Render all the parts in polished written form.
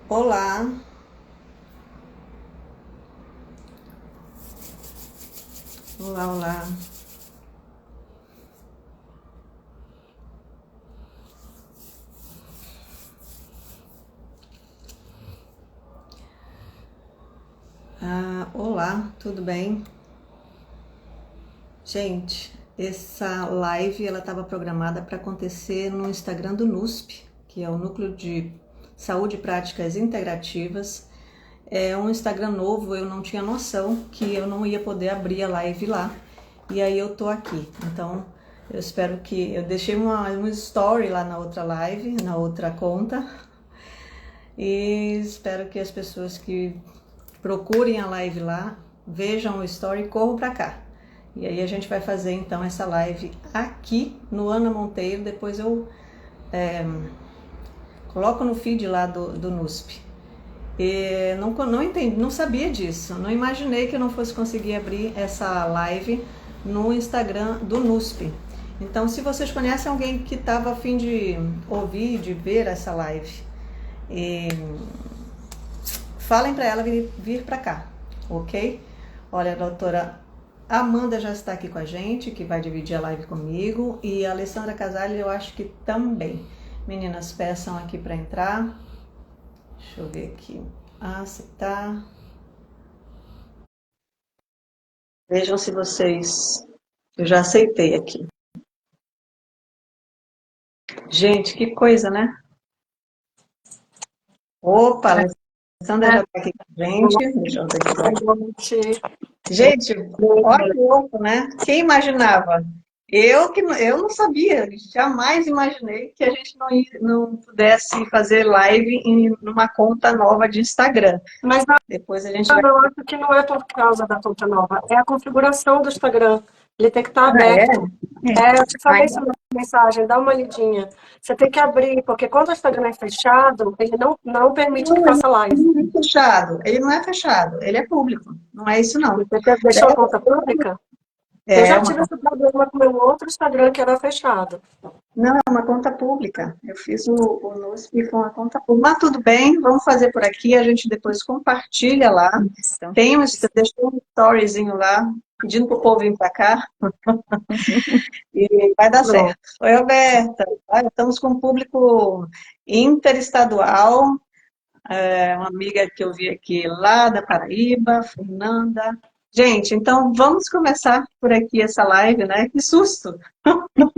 Olá, olá, olá. Olá, tudo bem? Gente, essa live ela estava programada para acontecer no Instagram do NUSP, que é o Núcleo de Saúde e Práticas Integrativas. É um Instagram novo, eu não tinha noção que eu não ia poder abrir a live lá. E aí eu tô aqui. Então, eu espero que eu deixei uma story lá na outra live, na outra conta. E espero que as pessoas que procurem a live lá, vejam o story e corram para cá. E aí a gente vai fazer então essa live aqui no Ana Monteiro, depois eu coloco no feed lá do NUSP. E não entendi, não sabia disso, não imaginei que eu não fosse conseguir abrir essa live no Instagram do NUSP. Então, se vocês conhecem alguém que estava a fim de ouvir, de ver essa live, e falem para ela vir para cá, ok? Olha, a doutora Amanda já está aqui com a gente, que vai dividir a live comigo, e a Alessandra Casale eu acho que também. Meninas, peçam aqui para entrar. Deixa eu ver aqui. Aceitar. Vejam se vocês... Eu já aceitei aqui. Gente, que coisa, né? Opa, a Alessandra já está aqui com a gente. Deixa eu ver aqui. Gente, olha que louco, né? Quem imaginava? Eu não sabia, jamais imaginei que a gente não pudesse fazer live numa conta nova de Instagram. Mas Depois a gente vai. eu acho que não é por causa da conta nova, é a configuração do Instagram. Ele tem que estar Ah, é? aberto. É, eu te falei Ai, isso na mensagem, dá uma lidinha. Você tem que abrir, porque quando o Instagram é fechado, ele não permite que faça live. não é fechado. Ele não é fechado, ele é público. Não é isso, não. Você deixou a conta pública? Eu É já uma tive esse problema com o meu outro Instagram que era fechado. Não, é uma conta pública. Eu fiz o NUSP com a conta pública. Mas tudo bem, vamos fazer por aqui, a gente depois compartilha lá. Deixou um storyzinho lá, pedindo para o povo vir para cá, e vai dar Pronto. certo. Oi, Roberta. Olha, estamos com um público interestadual, uma amiga que eu vi aqui lá da Paraíba, Fernanda. Gente, então vamos começar por aqui essa live, né? Que susto! No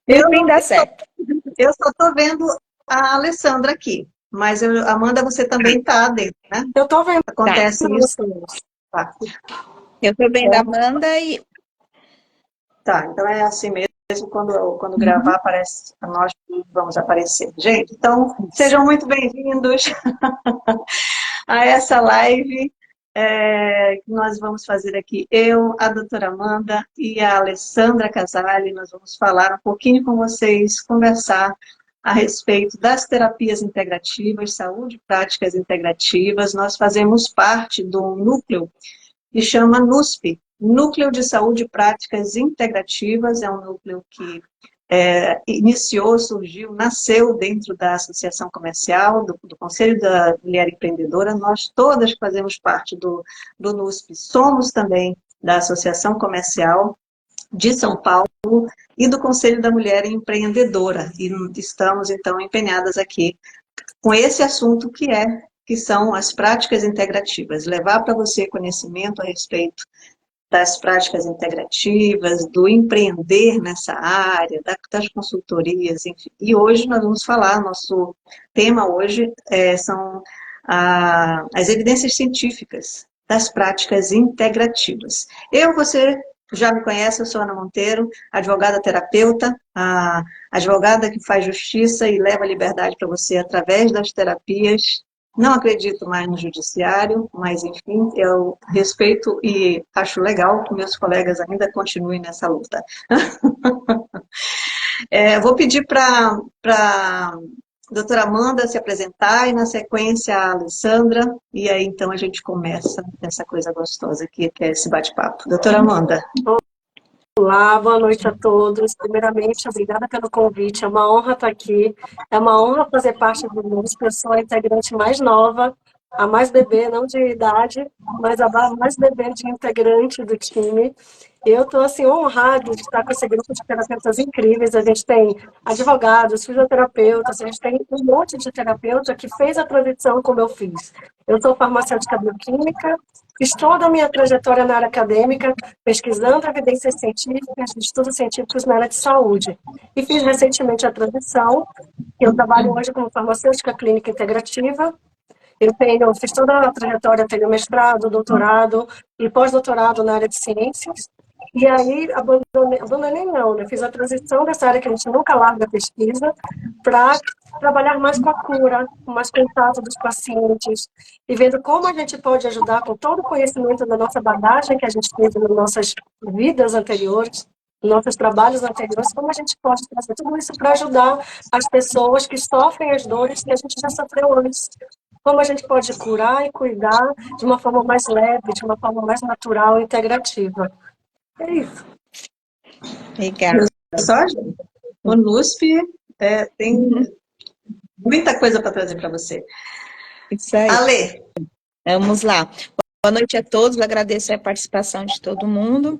Eu fim não dá certo. Eu só estou vendo a Alessandra aqui, mas Amanda, você também está dentro, né? Eu tô vendo Tá. Acontece isso? vocês. Tá. Eu tô vendo a Amanda e Tá, então é assim mesmo, quando gravar, aparece, nós vamos aparecer. Gente, então, sejam muito bem-vindos a essa live que nós vamos fazer aqui. Eu, a doutora Amanda e a Alessandra Casale, nós vamos falar um pouquinho com vocês, conversar a respeito das terapias integrativas, saúde e práticas integrativas. Nós fazemos parte do núcleo que chama NUSP, Núcleo de Saúde e Práticas Integrativas, é um núcleo que iniciou, surgiu, nasceu dentro da Associação Comercial, do Conselho da Mulher Empreendedora. Nós todas que fazemos parte do NUSP somos também da Associação Comercial de São Paulo e do Conselho da Mulher Empreendedora. E estamos, então, empenhadas aqui com esse assunto que são as práticas integrativas. Levar para você conhecimento a respeito das práticas integrativas, do empreender nessa área, das consultorias, enfim. E hoje nós vamos falar, nosso tema hoje são as evidências científicas das práticas integrativas. Você já me conhece, eu sou Ana Monteiro, advogada terapeuta, a advogada que faz justiça e leva a liberdade para você através das terapias. Não acredito mais no judiciário, mas, enfim, eu respeito e acho legal que meus colegas ainda continuem nessa luta. Vou pedir para a doutora Amanda se apresentar e, na sequência, a Alessandra, e aí, então, a gente começa essa coisa gostosa aqui, que é esse bate-papo. Doutora Amanda. Olá, boa noite a todos. Primeiramente, obrigada pelo convite. É uma honra estar aqui. É uma honra fazer parte do NUSP. Eu sou a integrante mais nova, a mais bebê, não de idade, mas a mais bebê de integrante do time. E eu estou assim, honrada de estar com esse grupo de terapeutas incríveis. A gente tem advogados, fisioterapeutas, a gente tem um monte de terapeuta que fez a transição como eu fiz. Eu sou farmacêutica bioquímica, fiz toda a minha trajetória na área acadêmica, pesquisando evidências científicas, estudos científicos na área de saúde. E fiz recentemente a transição. Eu trabalho hoje como farmacêutica clínica integrativa. Fiz toda a trajetória, tenho mestrado, doutorado e pós-doutorado na área de ciências. E aí, abandonei não, né? Fiz a transição dessa área que a gente nunca larga a pesquisa para trabalhar mais com a cura, com mais contato dos pacientes, e vendo como a gente pode ajudar com todo o conhecimento da nossa bagagem que a gente teve nas nossas vidas anteriores, nos nossos trabalhos anteriores, como a gente pode trazer tudo isso para ajudar as pessoas que sofrem as dores que a gente já sofreu antes. Como a gente pode curar e cuidar de uma forma mais leve, de uma forma mais natural e integrativa. É isso. Obrigada. Só, gente, o NUSP tem muita coisa para trazer para você. Isso aí. Ale. Vamos lá. Boa noite a todos, agradeço a participação de todo mundo.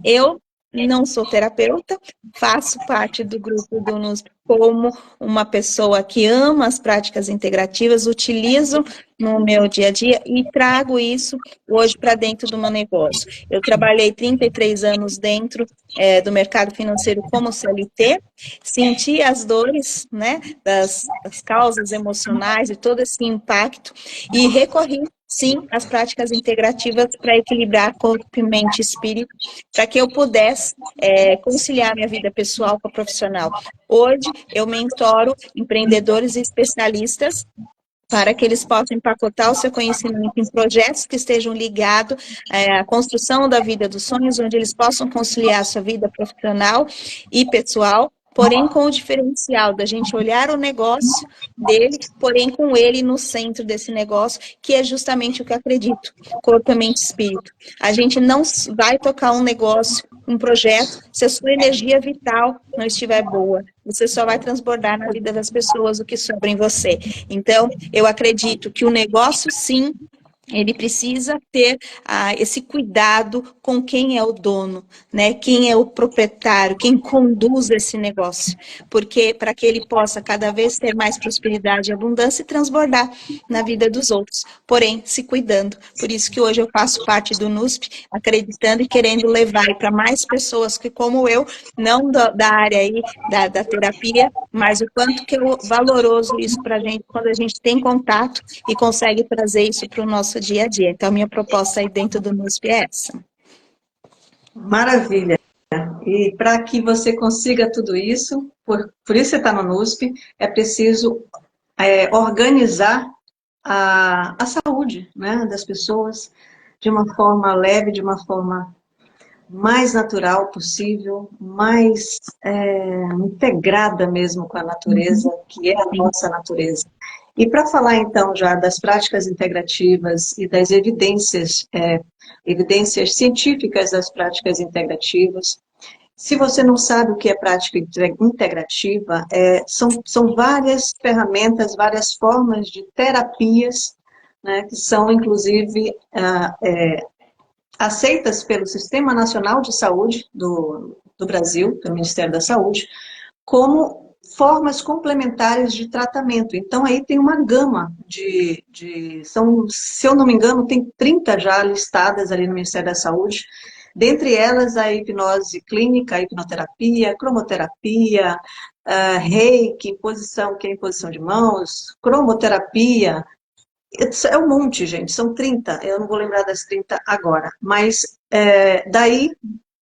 Eu não sou terapeuta, faço parte do grupo do NUSP como uma pessoa que ama as práticas integrativas, utilizo no meu dia a dia e trago isso hoje para dentro do meu negócio. Eu trabalhei 33 anos dentro do mercado financeiro como CLT, senti as dores, né, das causas emocionais e todo esse impacto e recorri sim, as práticas integrativas para equilibrar corpo, mente e espírito, para que eu pudesse conciliar minha vida pessoal com a profissional. Hoje, eu mentoro empreendedores e especialistas para que eles possam empacotar o seu conhecimento em projetos que estejam ligados à construção da vida dos sonhos, onde eles possam conciliar a sua vida profissional e pessoal, porém com o diferencial da gente olhar o negócio dele, porém com ele no centro desse negócio, que é justamente o que eu acredito, corpo, mente e espírito. A gente não vai tocar um negócio, um projeto, se a sua energia vital não estiver boa. Você só vai transbordar na vida das pessoas o que sobra em você. Então, eu acredito que o negócio, sim, ele precisa ter esse cuidado com quem é o dono, né? Quem é o proprietário, quem conduz esse negócio, porque para que ele possa cada vez ter mais prosperidade e abundância e transbordar na vida dos outros, porém se cuidando. Por isso que hoje eu faço parte do NUSP, acreditando e querendo levar para mais pessoas que como eu, não da área aí da terapia, mas o quanto que é valoroso isso para a gente quando a gente tem contato e consegue trazer isso para o nosso dia a dia. Então, a minha proposta aí dentro do NUSP é essa. Maravilha. E para que você consiga tudo isso, por isso você está no NUSP, é preciso organizar a saúde, né, das pessoas de uma forma leve, de uma forma mais natural possível, mais integrada mesmo com a natureza, que é a nossa natureza. E para falar então já das práticas integrativas e das evidências científicas das práticas integrativas, se você não sabe o que é prática integrativa, são várias ferramentas, várias formas de terapias, né, que são inclusive aceitas pelo Sistema Nacional de Saúde do Brasil, pelo Ministério da Saúde, como formas complementares de tratamento. Então, aí tem uma gama se eu não me engano, tem 30 já listadas ali no Ministério da Saúde, dentre elas a hipnose clínica, a hipnoterapia, cromoterapia, reiki, que é imposição de mãos, cromoterapia. É um monte, gente, são 30, eu não vou lembrar das 30 agora, mas daí,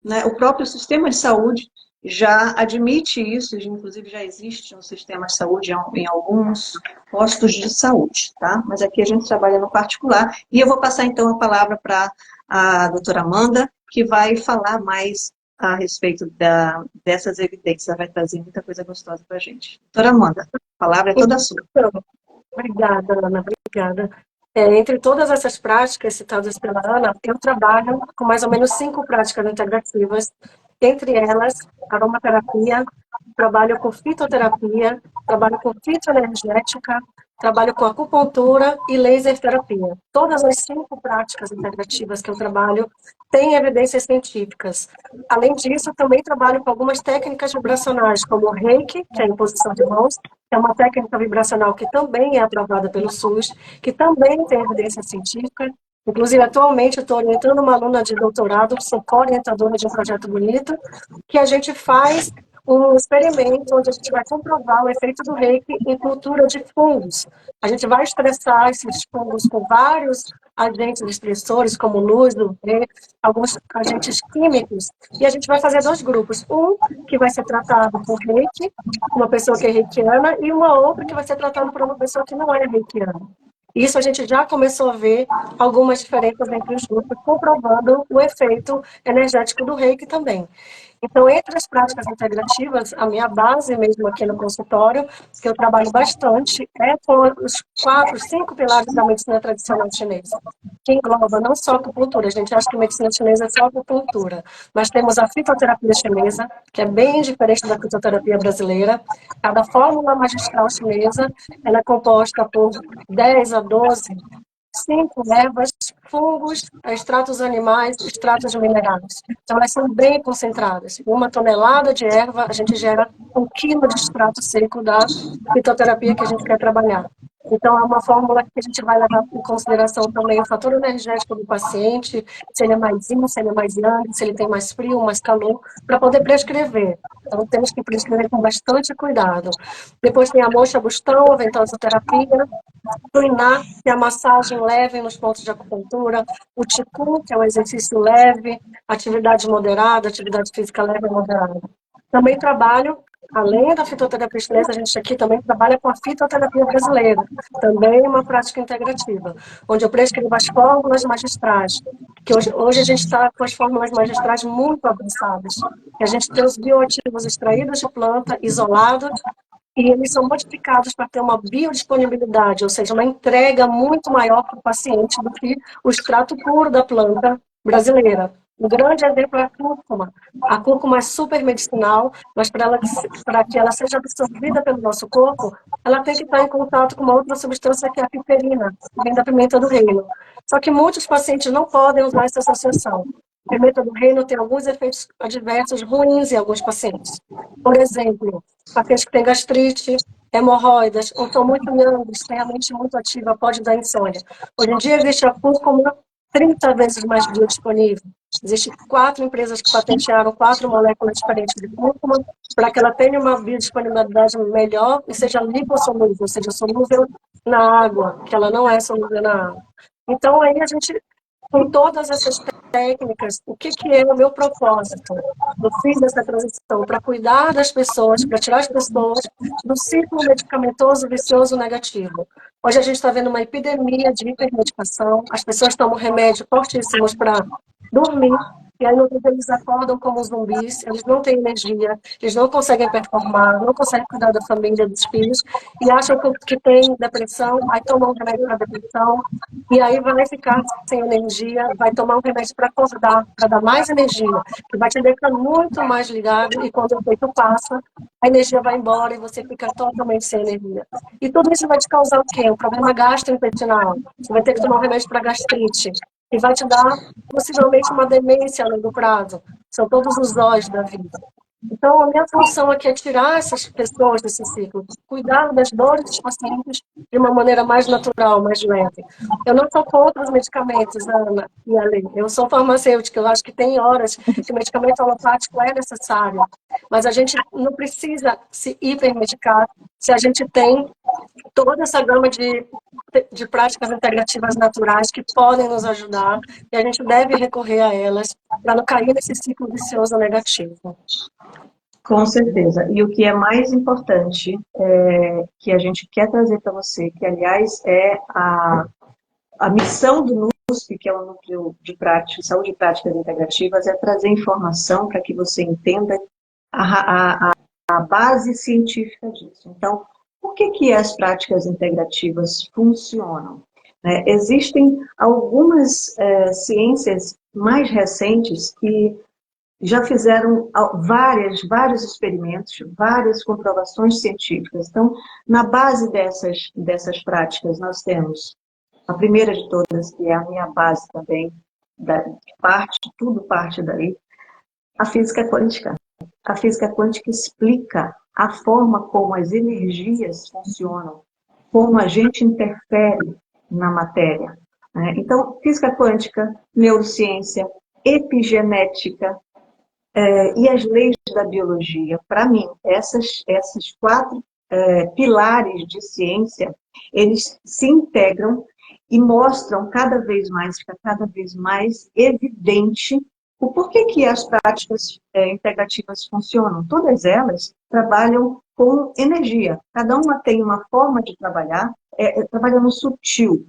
né, o próprio sistema de saúde já admite isso, inclusive já existe um sistema de saúde em alguns postos de saúde, tá? Mas aqui a gente trabalha no particular, e eu vou passar então a palavra para a doutora Amanda, que vai falar mais a respeito dessas evidências, ela vai trazer muita coisa gostosa para a gente. Doutora Amanda, a palavra é toda sua. Obrigada, Ana, obrigada. Entre todas essas práticas citadas pela Ana, eu trabalho com mais ou menos 5 práticas integrativas, entre elas aromaterapia, trabalho com fitoterapia, trabalho com fitoenergética, trabalho com acupuntura e laser terapia. Todas as 5 práticas integrativas que eu trabalho têm evidências científicas. Além disso, também trabalho com algumas técnicas vibracionais, como o Reiki, que é a imposição de mãos, que é uma técnica vibracional que também é aprovada pelo SUS, que também tem evidência científica. Inclusive, atualmente, eu estou orientando uma aluna de doutorado, sou co-orientadora de um projeto bonito, que a gente faz um experimento onde a gente vai comprovar o efeito do reiki em cultura de fungos. A gente vai estressar esses fungos com vários agentes estressores, como luz, UV, alguns agentes químicos, e a gente vai fazer 2 grupos. Um que vai ser tratado por reiki, uma pessoa que é reikiana, e uma outra que vai ser tratada por uma pessoa que não é reikiana. Isso a gente já começou a ver algumas diferenças entre os grupos, comprovando o efeito energético do reiki também. Então, entre as práticas integrativas, a minha base mesmo aqui no consultório, que eu trabalho bastante, é com os 4, 5 pilares da medicina tradicional chinesa, que engloba não só a acupuntura, a gente acha que a medicina chinesa é só acupuntura, mas temos a fitoterapia chinesa, que é bem diferente da fitoterapia brasileira. Cada fórmula magistral chinesa, ela é composta por 10 a 12 5 ervas, fungos, extratos animais, extratos minerais. Então, elas são bem concentradas. Uma tonelada de erva, a gente gera 1 quilo de extrato seco da fitoterapia que a gente quer trabalhar. Então, é uma fórmula que a gente vai levar em consideração também o fator energético do paciente, se ele é mais yin, se ele é mais yang, se ele tem mais frio, mais calor, para poder prescrever. Então, temos que prescrever com bastante cuidado. Depois tem a moxa bustão, a ventosoterapia, o Iná, que é a massagem leve nos pontos de acupuntura, o Qigong, que é um exercício leve, atividade moderada, atividade física leve e moderada. Também trabalho, além da fitoterapia chinesa, a gente aqui também trabalha com a fitoterapia brasileira, também uma prática integrativa, onde eu prescrevo as fórmulas magistrais, que hoje a gente está com as fórmulas magistrais muito avançadas, que a gente tem os bioativos extraídos de planta, isolados, e eles são modificados para ter uma biodisponibilidade, ou seja, uma entrega muito maior para o paciente do que o extrato puro da planta brasileira. Um grande exemplo é a cúrcuma. A cúrcuma é super medicinal, mas para que ela seja absorvida pelo nosso corpo, ela tem que estar em contato com uma outra substância que é a piperina, que vem da pimenta do reino. Só que muitos pacientes não podem usar essa associação. A pimenta do reino tem alguns efeitos adversos ruins em alguns pacientes. Por exemplo, pacientes que têm gastrite, hemorroidas, ou estão muito young, têm a mente muito ativa, pode dar insônia. Hoje em dia existe a cúrcuma 30 vezes mais biodisponível. Existem 4 empresas que patentearam 4 moléculas diferentes de cúrcuma para que ela tenha uma biodisponibilidade melhor e seja lipossolúvel, ou seja, solúvel na água, que ela não é solúvel na água. Então, aí a gente, com todas essas técnicas, o que é o meu propósito? Eu fiz essa transição para cuidar das pessoas, para tirar as pessoas do ciclo medicamentoso vicioso negativo. Hoje a gente está vendo uma epidemia de hipermedicação, as pessoas tomam remédios fortíssimos para dormir, e aí no outro dia eles acordam como zumbis, eles não têm energia, eles não conseguem performar, não conseguem cuidar da família, dos filhos, e acham que tem depressão, aí tomam um remédio para depressão, e aí vai ficar sem energia, vai tomar um remédio para acordar, para dar mais energia, que vai te deixar muito mais ligado, e quando o efeito passa, a energia vai embora e você fica totalmente sem energia. E tudo isso vai te causar o quê? Um problema gastrointestinal. Você vai ter que tomar um remédio para gastrite, e vai te dar possivelmente uma demência a longo prazo. São todos os Os da vida. Então, a minha função aqui é tirar essas pessoas desse ciclo, cuidar das dores dos pacientes de uma maneira mais natural, mais leve. Eu não sou contra os medicamentos, Ana e Ale. Eu sou farmacêutica, eu acho que tem horas que o medicamento alopático é necessário, mas a gente não precisa se hipermedicar se a gente tem toda essa gama de práticas integrativas naturais que podem nos ajudar e a gente deve recorrer a elas para não cair nesse ciclo vicioso negativo. Com certeza. E o que é mais importante que a gente quer trazer para você, que aliás é a missão do NUSP, que é o Núcleo de Saúde e Práticas Integrativas, é trazer informação para que você entenda a base científica disso. Então, por que as práticas integrativas funcionam? né? Existem algumas ciências mais recentes que já fizeram vários experimentos, várias comprovações científicas. Então, na base dessas práticas, nós temos a primeira de todas, que é a minha base também, tudo parte daí, a física quântica. A física quântica explica a forma como as energias funcionam, como a gente interfere na matéria, né? Então, física quântica, neurociência, epigenética, e as leis da biologia. Para mim, esses quatro pilares de ciência, eles se integram e mostram fica cada vez mais evidente o porquê que as práticas integrativas funcionam. Todas elas trabalham com energia. Cada uma tem uma forma de trabalhar, trabalha no sutil,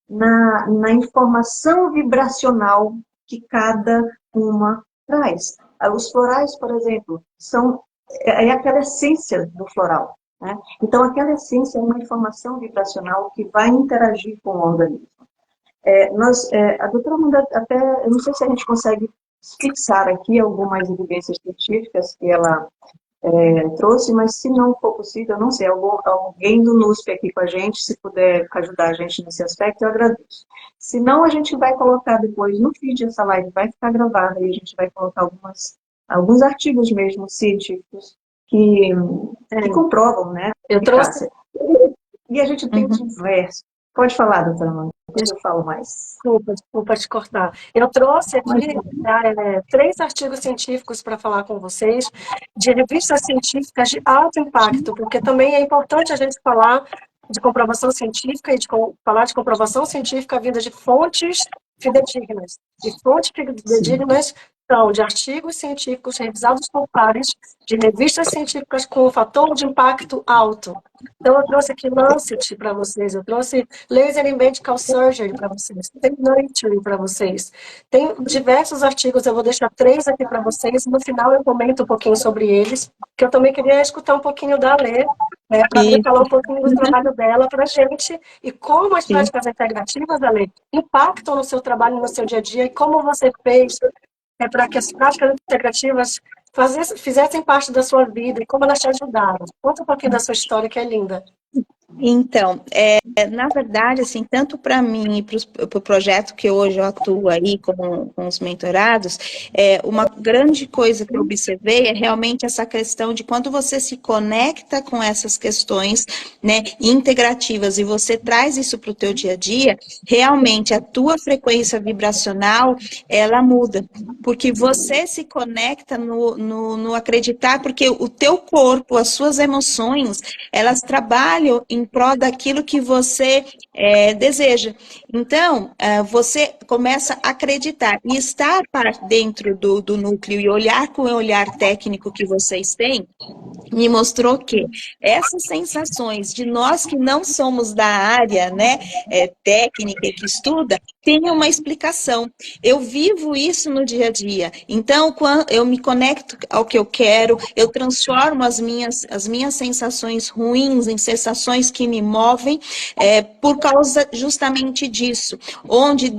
na informação vibracional que cada uma traz. Os florais, por exemplo, é aquela essência do floral, né? Então, aquela essência é uma informação vibracional que vai interagir com o organismo. A doutora Amanda, até, eu não sei se a gente consegue fixar aqui algumas evidências científicas que ela trouxe, mas se não for possível, eu não sei, alguém do NUSP aqui com a gente, se puder ajudar a gente nesse aspecto, eu agradeço. Se não, a gente vai colocar depois no feed essa live, vai ficar gravada e a gente vai colocar alguns artigos mesmo científicos que comprovam, né, a eficácia. E a gente tem diversos. Pode falar, doutora Amanda, depois eu falo mais. Desculpa te cortar. Eu trouxe aqui 3 artigos científicos para falar com vocês, de revistas científicas de alto impacto, porque também é importante a gente falar de comprovação científica e falar de comprovação científica vinda de fontes fidedignas. E fontes fidedignas são de artigos científicos revisados por pares, de revistas científicas com um fator de impacto alto. Então, eu trouxe aqui Lancet para vocês, eu trouxe Laser in Medical Surgery para vocês, tem Nature para vocês. Tem diversos artigos, eu vou deixar 3 aqui para vocês, no final eu comento um pouquinho sobre eles, que eu também queria escutar um pouquinho da Lê, para falar um pouquinho do trabalho dela para a gente, e como as práticas integrativas, Lê, impactam no seu trabalho, no seu dia a dia, e como você fez para que as práticas integrativas fizessem parte da sua vida e como elas te ajudaram. Conta um pouquinho da sua história, que é linda. Então, na verdade, assim, tanto para mim e para o projeto que hoje eu atuo aí com os mentorados, uma grande coisa que eu observei é realmente essa questão de quando você se conecta com essas questões, né, integrativas e você traz isso para o teu dia a dia, realmente a tua frequência vibracional, ela muda, porque você se conecta no acreditar, porque o teu corpo, as suas emoções, elas trabalham em prol daquilo que você deseja. Então, você começa a acreditar e estar dentro do núcleo e olhar com o olhar técnico que vocês têm, me mostrou que essas sensações de nós que não somos da área, né, técnica e que estuda, tem uma explicação. Eu vivo isso no dia a dia. Então, quando eu me conecto ao que eu quero, eu transformo as minhas sensações ruins em sensações que me movem, por causa justamente disso. Onde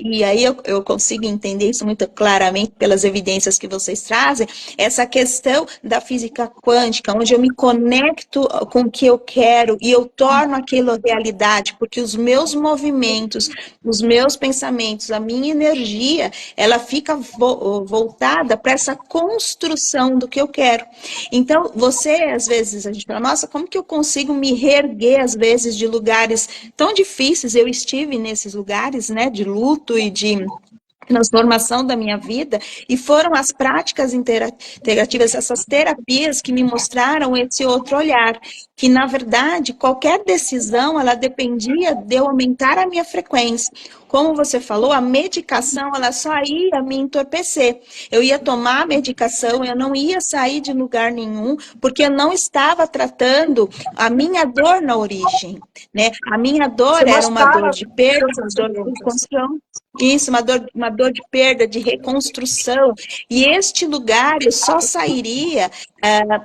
e aí eu consigo entender isso muito claramente pelas evidências que vocês trazem, essa questão da física quântica, onde eu me conecto com o que eu quero e eu torno aquilo realidade, porque os meus movimentos, os meus pensamentos, a minha energia, ela fica voltada para essa construção do que eu quero. Então, às vezes, a gente fala, nossa, como que eu consigo me reerguer, às vezes, de lugares tão difíceis? Eu estive nesses lugares, né, de luto e de transformação da minha vida, e foram as práticas integrativas, essas terapias que me mostraram esse outro olhar, que na verdade qualquer decisão ela dependia de eu aumentar a minha frequência. Como você falou, a medicação ela só ia me entorpecer. Eu ia tomar a medicação, eu não ia sair de lugar nenhum, porque eu não estava tratando a minha dor na origem, né? A minha dor era uma dor de perda, dor de reconstrução. Isso, uma dor de perda, de reconstrução. E este lugar eu só sairia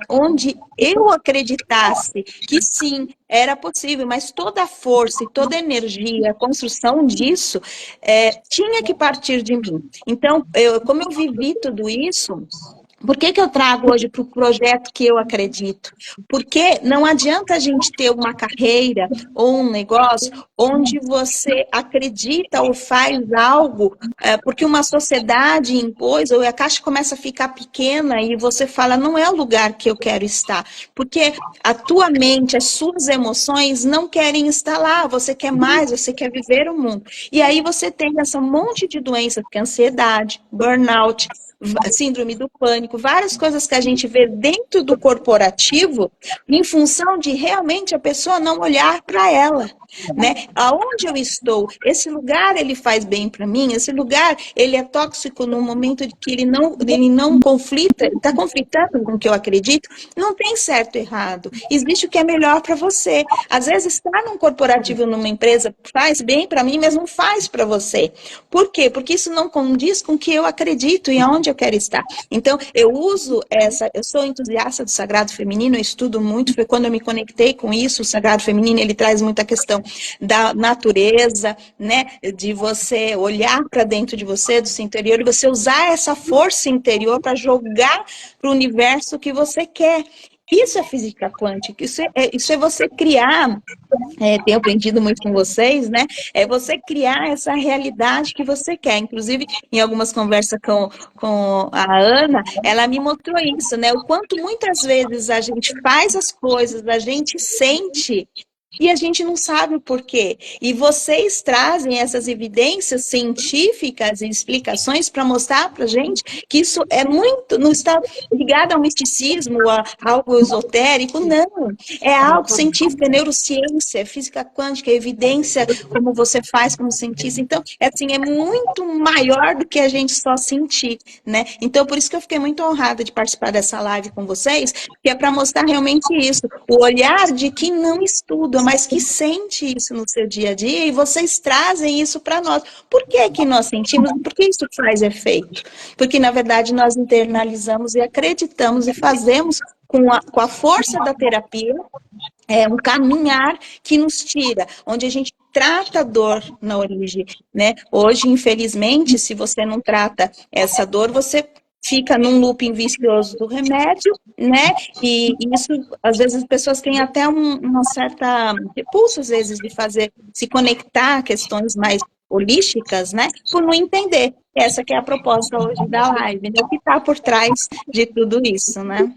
onde eu acreditasse que sim, era possível, mas toda a força e toda a energia, a construção disso, tinha que partir de mim. Então, como eu vivi tudo isso, por que eu trago hoje para o projeto que eu acredito? Porque não adianta a gente ter uma carreira ou um negócio onde você acredita ou faz algo porque uma sociedade impôs, ou a caixa começa a ficar pequena e você fala, não é o lugar que eu quero estar. Porque a tua mente, as suas emoções não querem estar lá, você quer mais, você quer viver o mundo. E aí você tem essa monte de doenças, que é ansiedade, burnout, síndrome do pânico, várias coisas que a gente vê dentro do corporativo, em função de realmente a pessoa não olhar para ela, né? Aonde eu estou, esse lugar ele faz bem para mim, esse lugar ele é tóxico no momento de que ele não conflita, está conflitando com o que eu acredito, não tem certo e errado, existe o que é melhor para você. Às vezes estar num corporativo, numa empresa, faz bem para mim, mas não faz para você. Por quê? Porque isso não condiz com o que eu acredito e aonde eu quero estar. Então, eu sou entusiasta do sagrado feminino, eu estudo muito, foi quando eu me conectei com isso, o sagrado feminino, ele traz muita questão da natureza, né, de você olhar para dentro de você, do seu interior, e você usar essa força interior para jogar para o universo que você quer. Isso é física quântica, isso é você criar, tenho aprendido muito com vocês, né? É você criar essa realidade que você quer. Inclusive, em algumas conversas com a Ana, ela me mostrou isso, né? O quanto muitas vezes a gente faz as coisas, a gente sente e a gente não sabe o porquê. E vocês trazem essas evidências científicas e explicações para mostrar para a gente que isso não está ligado ao misticismo, a algo esotérico, não. É algo científico, é neurociência, é física quântica, é evidência, como você faz como cientista. Então, é muito maior do que a gente só sentir, né? Então, por isso que eu fiquei muito honrada de participar dessa live com vocês, que é para mostrar realmente isso, o olhar de quem não estuda, mas que sente isso no seu dia a dia, e vocês trazem isso para nós. Por que nós sentimos? Por que isso faz efeito? Porque, na verdade, nós internalizamos e acreditamos e fazemos com a força da terapia, um caminhar que nos tira, onde a gente trata a dor na origem, né? Hoje, infelizmente, se você não trata essa dor, você fica num looping vicioso do remédio, né? E isso, às vezes, as pessoas têm até uma certa repulsa, às vezes, de se conectar a questões mais holísticas, né? Por não entender. Essa que é a proposta hoje da live, né? O que está por trás de tudo isso, né?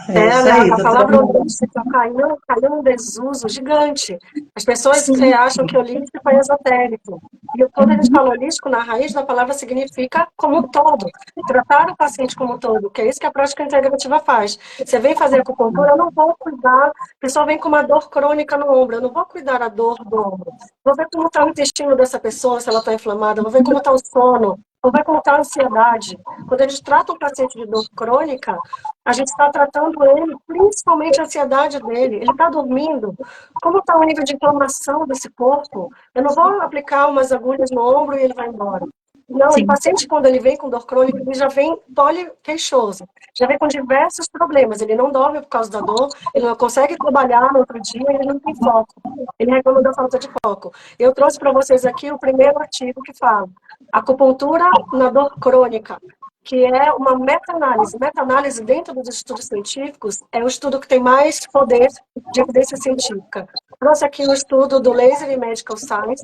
Isso aí, A doutora. palavra holística caiu num desuso gigante. As pessoas acham que holístico é esotérico. E quando a gente fala holístico, na raiz da palavra significa como um todo. Tratar o paciente como um todo, que é isso que a prática integrativa faz. Você vem fazer acupuntura, eu não vou cuidar, a pessoa vem com uma dor crônica no ombro, eu não vou cuidar da dor do ombro. Vou ver como está o intestino dessa pessoa, se ela está inflamada, vou ver como está o sono, vou ver como está a ansiedade. Quando a gente trata um paciente de dor crônica, a gente está tratando ele, principalmente a ansiedade dele. Ele está dormindo. Como está o nível de inflamação desse corpo? Eu não vou aplicar umas agulhas no ombro e ele vai embora. Não, o paciente, quando ele vem com dor crônica, ele já vem poliqueixoso. Já vem com diversos problemas. Ele não dorme por causa da dor, ele não consegue trabalhar no outro dia, ele não tem foco. Ele reclama da falta de foco. Eu trouxe para vocês aqui o primeiro artigo que fala acupuntura na dor crônica, que é uma meta-análise. Meta-análise, dentro dos estudos científicos, é o estudo que tem mais poder de evidência científica. Trouxe aqui um estudo do Laser in Medical Science,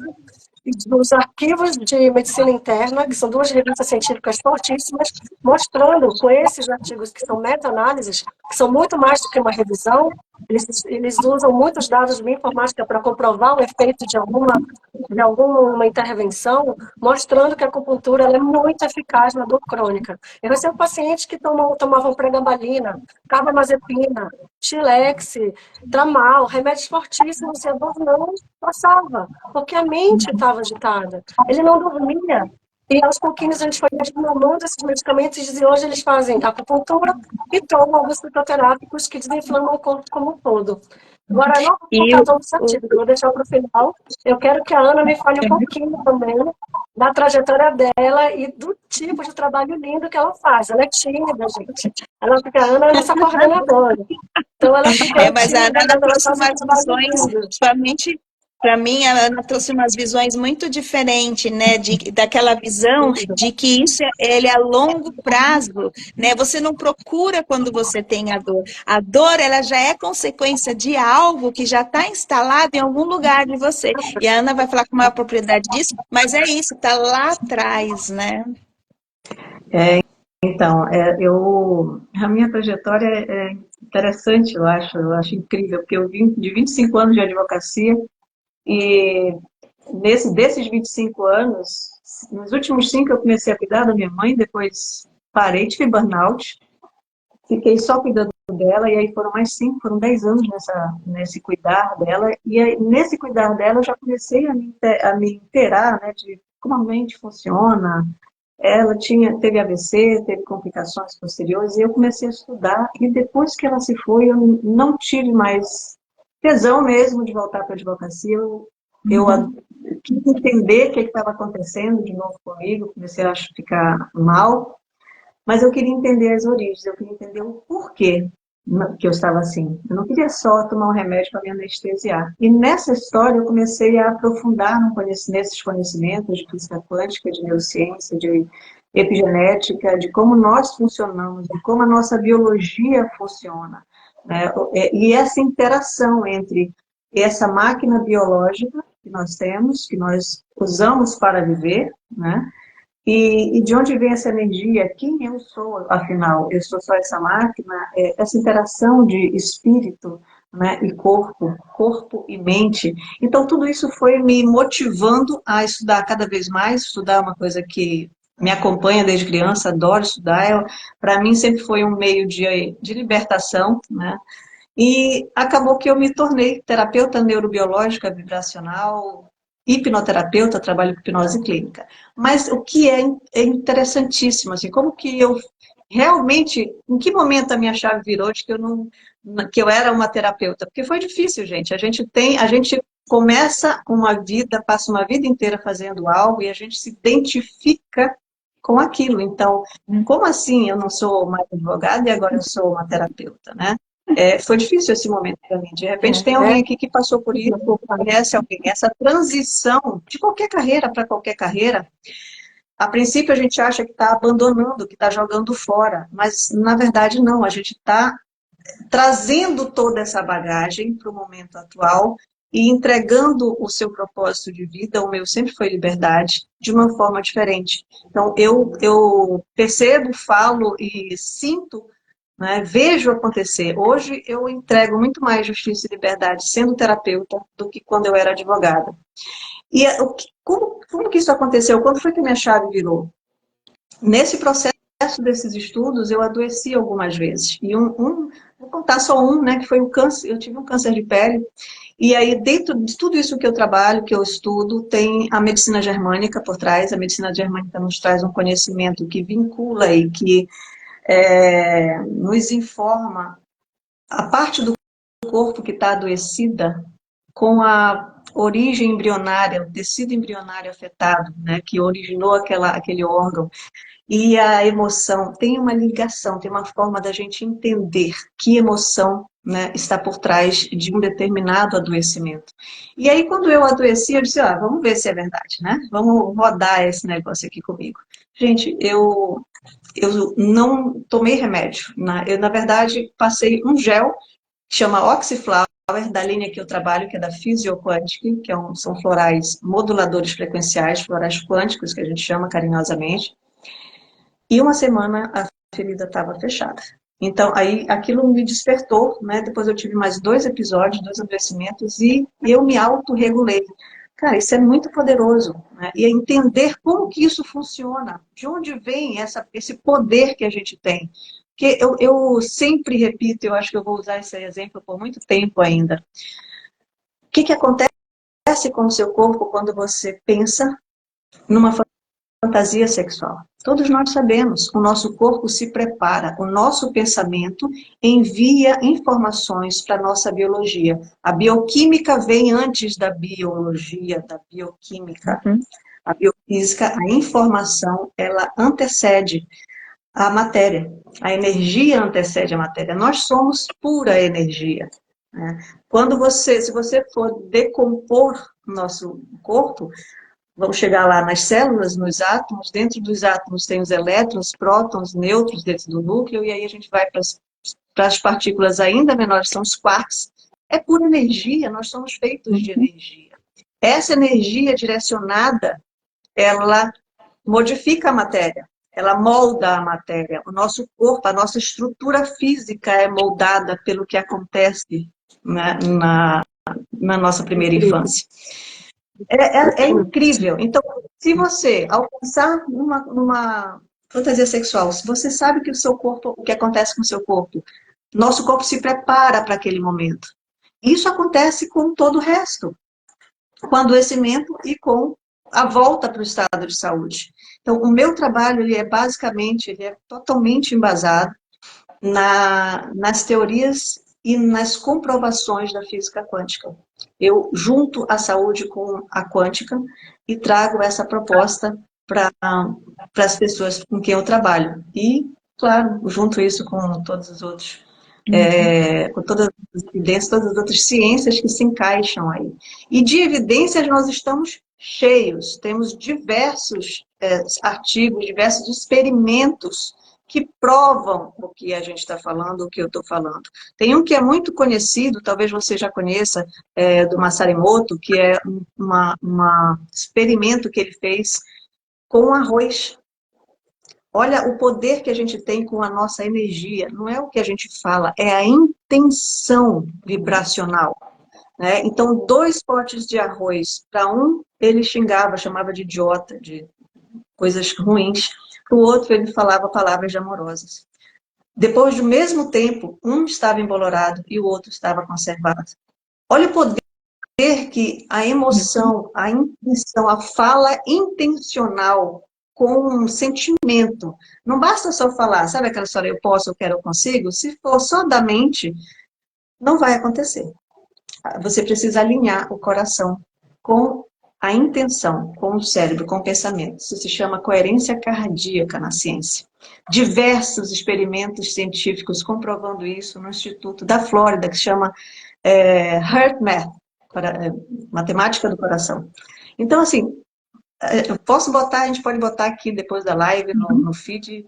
dos arquivos de medicina interna, que são duas revistas científicas fortíssimas, mostrando com esses artigos que são meta-análises, que são muito mais do que uma revisão, eles usam muitos dados de bioinformática para comprovar o efeito de alguma intervenção, mostrando que a acupuntura ela é muito eficaz na dor crônica. Eu recebo pacientes que tomavam pregabalina, carbamazepina, Chilex, Tramal, remédios fortíssimos, e a dor não passava, porque a mente estava agitada. Ele não dormia. E aos pouquinhos a gente foi desmamando esses medicamentos e hoje eles fazem acupuntura e tomam alguns fitoterápicos que desinflamam o corpo como um todo. Agora, não vou contar todos os artigos, vou deixar para o final. Eu quero que a Ana me fale um pouquinho também da trajetória dela e do tipo de trabalho lindo que ela faz. Ela é tímida, gente. Ela fica, Ana é nossa coordenadora. Então ela fica Mas a tímida, Ana mas ela trouxe faz um umas trabalho visões, lindo. principalmente para mim, a Ana trouxe umas visões muito diferentes, né? Daquela visão de que isso ele é a longo prazo, né? Você não procura quando você tem a dor. A dor, ela já é consequência de algo que já está instalado em algum lugar de você. E a Ana vai falar com maior propriedade disso, mas é isso, está lá atrás, né? Então, a minha trajetória é interessante, eu acho incrível, porque eu vim de 25 anos de advocacia e desses 25 anos, nos últimos 5 eu comecei a cuidar da minha mãe, depois parei, tive burnout, fiquei só cuidando dela, e aí foram mais 5, foram 10 anos nesse cuidar dela, e aí, nesse cuidar dela eu já comecei a me inteirar, né, de como a mente funciona. Ela teve AVC, teve complicações posteriores, e eu comecei a estudar, e depois que ela se foi, eu não tive mais tesão mesmo de voltar para a advocacia. Eu quis entender o que estava acontecendo de novo comigo, comecei a ficar mal, mas eu queria entender as origens, eu queria entender o porquê que eu estava assim. Eu não queria só tomar um remédio para me anestesiar. E nessa história eu comecei a aprofundar nesses conhecimentos de física quântica, de neurociência, de epigenética, de como nós funcionamos, de como a nossa biologia funciona, né? E essa interação entre essa máquina biológica que nós temos, que nós usamos para viver, né? E de onde vem essa energia? Quem eu sou, afinal? Eu sou só essa máquina? Essa interação de espírito, né, e corpo e mente. Então, tudo isso foi me motivando a estudar cada vez mais. Estudar é uma coisa que me acompanha desde criança, adoro estudar. Para mim, sempre foi um meio de libertação, né? E acabou que eu me tornei terapeuta neurobiológica vibracional, hipnoterapeuta, trabalho com hipnose clínica. Mas o que é interessantíssimo, assim, como que eu realmente, em que momento a minha chave virou de que eu era uma terapeuta? Porque foi difícil, gente. A gente começa uma vida, passa uma vida inteira fazendo algo e a gente se identifica com aquilo. Então, como assim eu não sou mais advogada e agora eu sou uma terapeuta, né? Foi difícil esse momento para mim. De repente tem alguém aqui que passou por isso, ou conhece alguém. Essa transição de qualquer carreira para qualquer carreira, a princípio a gente acha que está abandonando, que está jogando fora, mas na verdade não, a gente está trazendo toda essa bagagem para o momento atual e entregando o seu propósito de vida, o meu sempre foi liberdade, de uma forma diferente. Então eu percebo, falo e sinto, né, vejo acontecer. Hoje eu entrego muito mais justiça e liberdade sendo terapeuta do que quando eu era advogada. E como que isso aconteceu? Quando foi que minha chave virou? Nesse processo desses estudos, eu adoeci algumas vezes. E vou contar só um, né, que foi o câncer. Eu tive um câncer de pele. E aí, dentro de tudo isso que eu trabalho, que eu estudo, tem a medicina germânica por trás. A medicina germânica nos traz um conhecimento que vincula e que nos informa a parte do corpo que está adoecida com a origem embrionária, o tecido embrionário afetado, né, que originou aquele órgão. E a emoção tem uma ligação, tem uma forma da gente entender que emoção, né, está por trás de um determinado adoecimento. E aí, quando eu adoeci, eu disse, vamos ver se é verdade, né? Vamos rodar esse negócio aqui comigo. Gente, eu não tomei remédio, né? Eu, na verdade, passei um gel que chama Oxyflower, da linha que eu trabalho, que é da Physioquantic, que são florais moduladores frequenciais, florais quânticos, que a gente chama carinhosamente. E uma semana a ferida estava fechada. Então, aí aquilo me despertou, né? Depois eu tive mais 2 episódios, 2 adoecimentos, e eu me autorregulei. Cara, isso é muito poderoso, né? E é entender como que isso funciona, de onde vem esse poder que a gente tem. Porque eu sempre repito, eu acho que eu vou usar esse exemplo por muito tempo ainda. O que acontece com o seu corpo quando você pensa numa fantasia sexual? Todos nós sabemos, o nosso corpo se prepara, o nosso pensamento envia informações para a nossa biologia. A bioquímica vem antes da biologia, da bioquímica. A biofísica, a informação, ela antecede a matéria. A energia antecede a matéria. Nós somos pura energia, né? Se você for decompor o nosso corpo, vamos chegar lá nas células, nos átomos, dentro dos átomos tem os elétrons, prótons, nêutrons dentro do núcleo, e aí a gente vai para as partículas ainda menores, são os quarks. É pura energia, nós somos feitos de energia. Essa energia direcionada, ela modifica a matéria, ela molda a matéria. O nosso corpo, a nossa estrutura física é moldada pelo que acontece na nossa primeira infância. É incrível. Então, se você alcançar numa fantasia sexual, se você sabe que o seu corpo, o que acontece com o seu corpo, nosso corpo se prepara para aquele momento. Isso acontece com todo o resto, com o adoecimento e com a volta para o estado de saúde. Então, o meu trabalho, ele é totalmente embasado nas teorias e nas comprovações da física quântica. Eu junto a saúde com a quântica e trago essa proposta para as pessoas com quem eu trabalho. E, claro, junto isso com todos os outros, com todas as evidências, todas as outras ciências que se encaixam aí. E de evidências nós estamos cheios, temos diversos artigos, diversos experimentos que provam o que a gente está falando, o que eu estou falando. Tem um que é muito conhecido, talvez você já conheça, do Masaru Emoto, que é um experimento que ele fez com arroz. Olha o poder que a gente tem com a nossa energia. Não é o que a gente fala, é a intenção vibracional, né? Então, 2 potes de arroz, para um ele xingava, chamava de idiota, de coisas ruins. Para o outro, ele falava palavras amorosas. Depois do mesmo tempo, um estava embolorado e o outro estava conservado. Olha o poder que a emoção, a intenção, a fala intencional com um sentimento. Não basta só falar, sabe aquela história, eu posso, eu quero, eu consigo? Se for só da mente, não vai acontecer. Você precisa alinhar o coração com a intenção, com o cérebro, com o pensamento. Isso se chama coerência cardíaca na ciência. Diversos experimentos científicos comprovando isso no Instituto da Flórida, que se chama HeartMath, matemática do coração. Então, assim, eu posso botar, a gente pode botar aqui depois da live, no feed,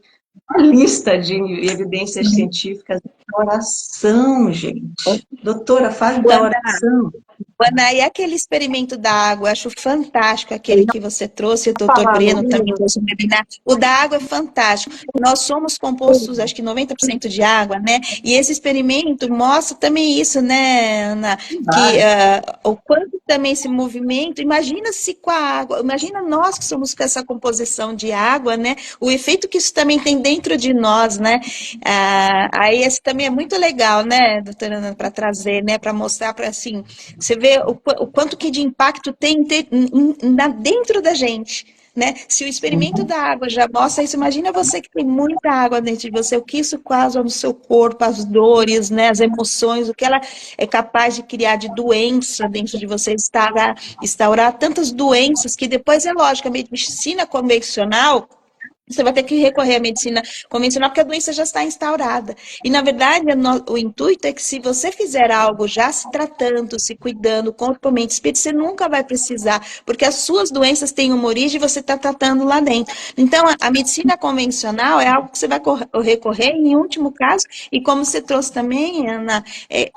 uma lista de evidências científicas do coração, gente. Doutora, fale da oração. Ana, e aquele experimento da água, eu acho fantástico aquele que você trouxe, o doutor Breno também trouxe um webinar. O da água é fantástico. Nós somos compostos, acho que 90% de água, né? E esse experimento mostra também isso, né, Ana? Que o quanto também esse movimento, imagina-se com a água, imagina nós que somos com essa composição de água, né? O efeito que isso também tem dentro de nós, né? Aí esse também é muito legal, né, doutora Ana, para trazer, né, para mostrar para assim, você vê o quanto que de impacto tem dentro da gente, né? Se o experimento da água já mostra isso, imagina você que tem muita água dentro de você, o que isso causa no seu corpo, as dores, né, as emoções, o que ela é capaz de criar de doença dentro de você, instaurar tantas doenças que depois, é lógico, a medicina convencional, você vai ter que recorrer à medicina convencional porque a doença já está instaurada. E, na verdade, o intuito é que se você fizer algo já se tratando, se cuidando, corpo, mente, espírito, você nunca vai precisar, porque as suas doenças têm uma origem e você está tratando lá dentro. Então, a medicina convencional é algo que você vai recorrer em último caso, e como você trouxe também, Ana,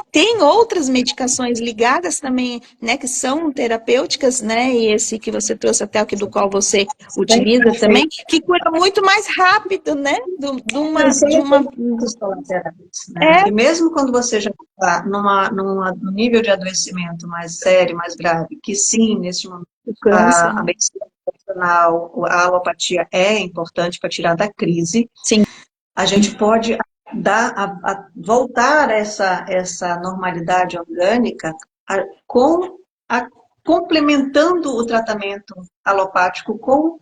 tem outras medicações ligadas também, né, que são terapêuticas, né, e esse que você trouxe até o que do qual você utiliza também, que cura muito mais rápido, né? Efeitos colaterais, né? E mesmo quando você já está num nível de adoecimento mais sério, mais grave, que sim, nesse momento a medicina tradicional, a alopatia é importante para tirar da crise. Sim. A gente pode voltar essa normalidade orgânica complementando o tratamento alopático com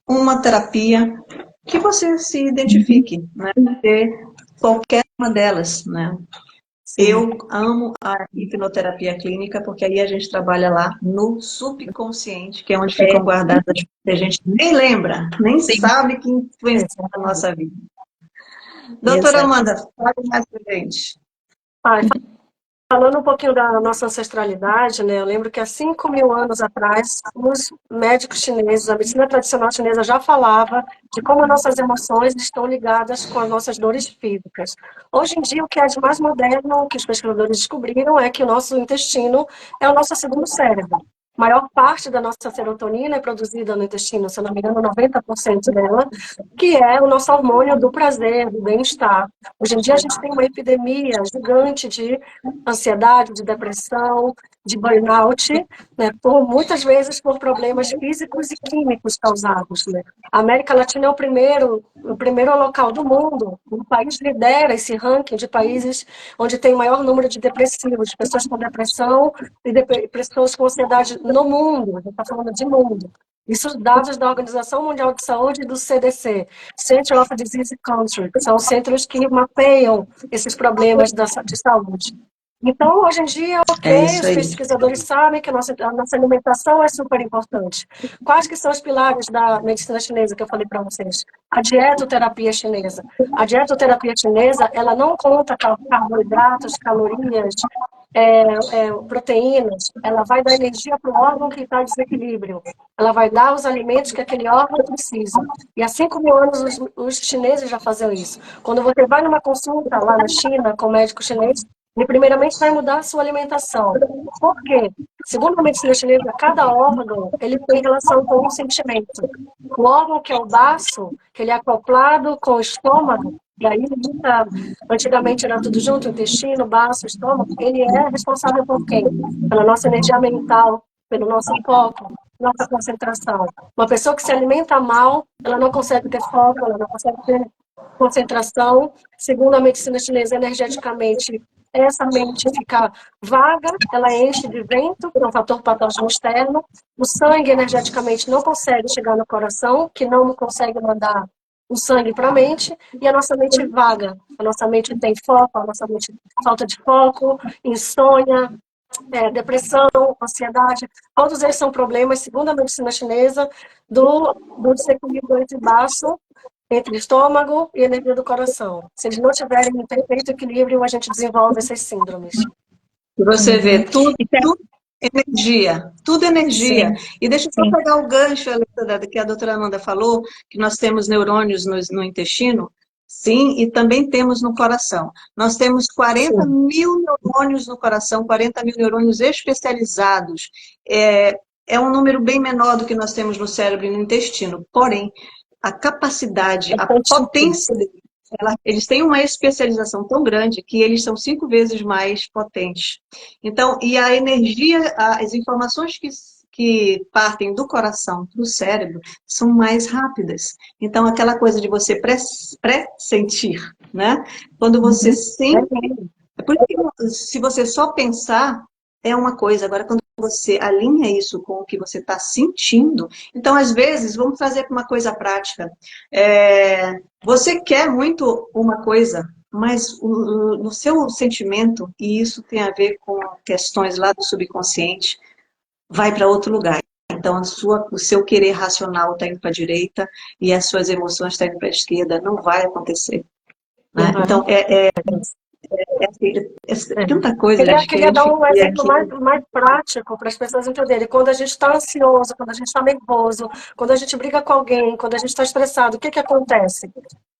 uma terapia que você se identifique, né? Qualquer uma delas, né? Eu amo a hipnoterapia clínica, porque aí a gente trabalha lá no subconsciente, que é onde ficam guardadas as coisas que a gente nem lembra, nem Sim, sabe que influencia a nossa vida. Doutora Amanda, fale mais pra gente. Ah, falando um pouquinho da nossa ancestralidade, né? Eu lembro que há 5.000 anos atrás, os médicos chineses, a medicina tradicional chinesa já falava de como nossas emoções estão ligadas com as nossas dores físicas. Hoje em dia, o que é de mais moderno, que os pesquisadores descobriram, é que o nosso intestino é o nosso segundo cérebro. A maior parte da nossa serotonina é produzida no intestino, se eu não me engano, 90% dela, que é o nosso hormônio do prazer, do bem-estar. Hoje em dia, a gente tem uma epidemia gigante de ansiedade, de depressão, de burnout, né, muitas vezes por problemas físicos e químicos causados. Né? A América Latina é o primeiro local do mundo, o país lidera esse ranking de países onde tem o maior número de depressivos, de pessoas com depressão e de pessoas com ansiedade no mundo, a gente está falando de mundo. Isso dados da Organização Mundial de Saúde e do CDC, Center of Disease Control, que são centros que mapeiam esses problemas de saúde. Então, hoje em dia, É ok, isso os aí. pesquisadores sabem que a nossa alimentação é super importante. Quais que são os pilares da medicina chinesa que eu falei para vocês? A dietoterapia chinesa. A dietoterapia chinesa, ela não conta carboidratos, calorias, proteínas, ela vai dar energia para o órgão que está em desequilíbrio. Ela vai dar os alimentos que aquele órgão precisa. E há 5.000 anos os chineses já faziam isso. Quando você vai numa consulta lá na China com o médico chinês, ele primeiramente vai mudar a sua alimentação. Por quê? Segundo a medicina chinesa, cada órgão ele tem relação com um sentimento. O órgão que é o baço, que ele é acoplado com o estômago, e aí antigamente era tudo junto, intestino, baço, estômago, ele é responsável por quem? Pela nossa energia mental, pelo nosso foco, nossa concentração. Uma pessoa que se alimenta mal, ela não consegue ter foco, ela não consegue ter concentração. Segundo a medicina chinesa, energeticamente, essa mente fica vaga, ela enche de vento, por um fator patógeno externo. O sangue, energeticamente, não consegue chegar no coração, que não consegue mandar o sangue para a mente, e a nossa mente vaga. A nossa mente tem foco, a nossa mente falta de foco, insônia, depressão, ansiedade. Todos esses são problemas, segundo a medicina chinesa, do desequilíbrio entre baixo, entre estômago e energia do coração. Se eles não tiverem em perfeito equilíbrio, a gente desenvolve essas síndromes. E você vê tudo energia, tudo energia. sim, E deixa eu só pegar o gancho que a doutora Amanda falou, que nós temos neurônios no intestino, sim, e também temos no coração. Nós temos 40 mil neurônios no coração, 40 mil neurônios especializados. É um número bem menor do que nós temos no cérebro e no intestino. Porém, a capacidade, a potência eles têm uma especialização tão grande que eles são 5 vezes mais potentes. Então, e a energia, as informações que partem do coração para o cérebro são mais rápidas. Então, aquela coisa de você pressentir, né? Quando você sente... É por isso que se você só pensar, é uma coisa. Agora, quando você alinha isso com o que você está sentindo, então, às vezes, vamos trazer para uma coisa prática. Você quer muito uma coisa, mas no seu sentimento, e isso tem a ver com questões lá do subconsciente, vai para outro lugar. Então, o seu querer racional está indo para a direita e as suas emoções estão indo para a esquerda. Não vai acontecer. Né? Então, é tanta coisa, gente, Queria dar um exemplo mais prático para as pessoas entenderem. Quando a gente está ansioso, quando a gente está nervoso, quando a gente briga com alguém, quando a gente está estressado, o que acontece?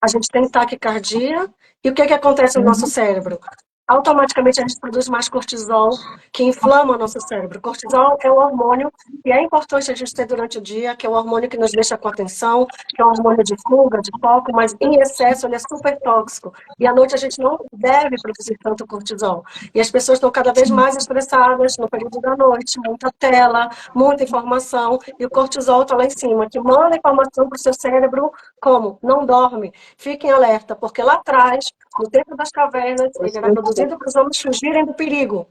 A gente tem taquicardia e o que acontece no nosso cérebro? Automaticamente a gente produz mais cortisol, que inflama o nosso cérebro. Cortisol é o hormônio que é importante a gente ter durante o dia, que é o hormônio que nos deixa com atenção, que é um hormônio de fuga, de foco, mas em excesso ele é super tóxico. E à noite a gente não deve produzir tanto cortisol. E as pessoas estão cada vez mais estressadas no período da noite, muita tela, muita informação, e o cortisol está lá em cima, que manda informação para o seu cérebro como? Não dorme. Fiquem alerta, porque lá atrás, no tempo das cavernas, ele era produzido para os homens fugirem do perigo.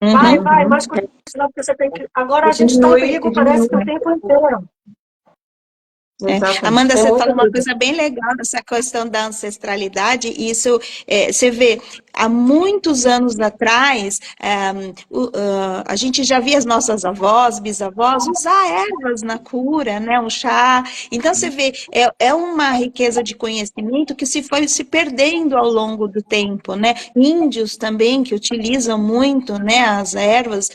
Vai, mais cortisol, porque você tem que... Agora a gente está no perigo, parece que o tempo inteiro. Exatamente. Amanda, É você muito falou uma lindo. coisa bem legal nessa questão da ancestralidade, e isso você vê, há muitos anos atrás, a gente já via as nossas avós, bisavós, usar ervas na cura, né, um chá. Então, você vê, é uma riqueza de conhecimento que se foi se perdendo ao longo do tempo, né? Índios também, que utilizam muito, né, as ervas,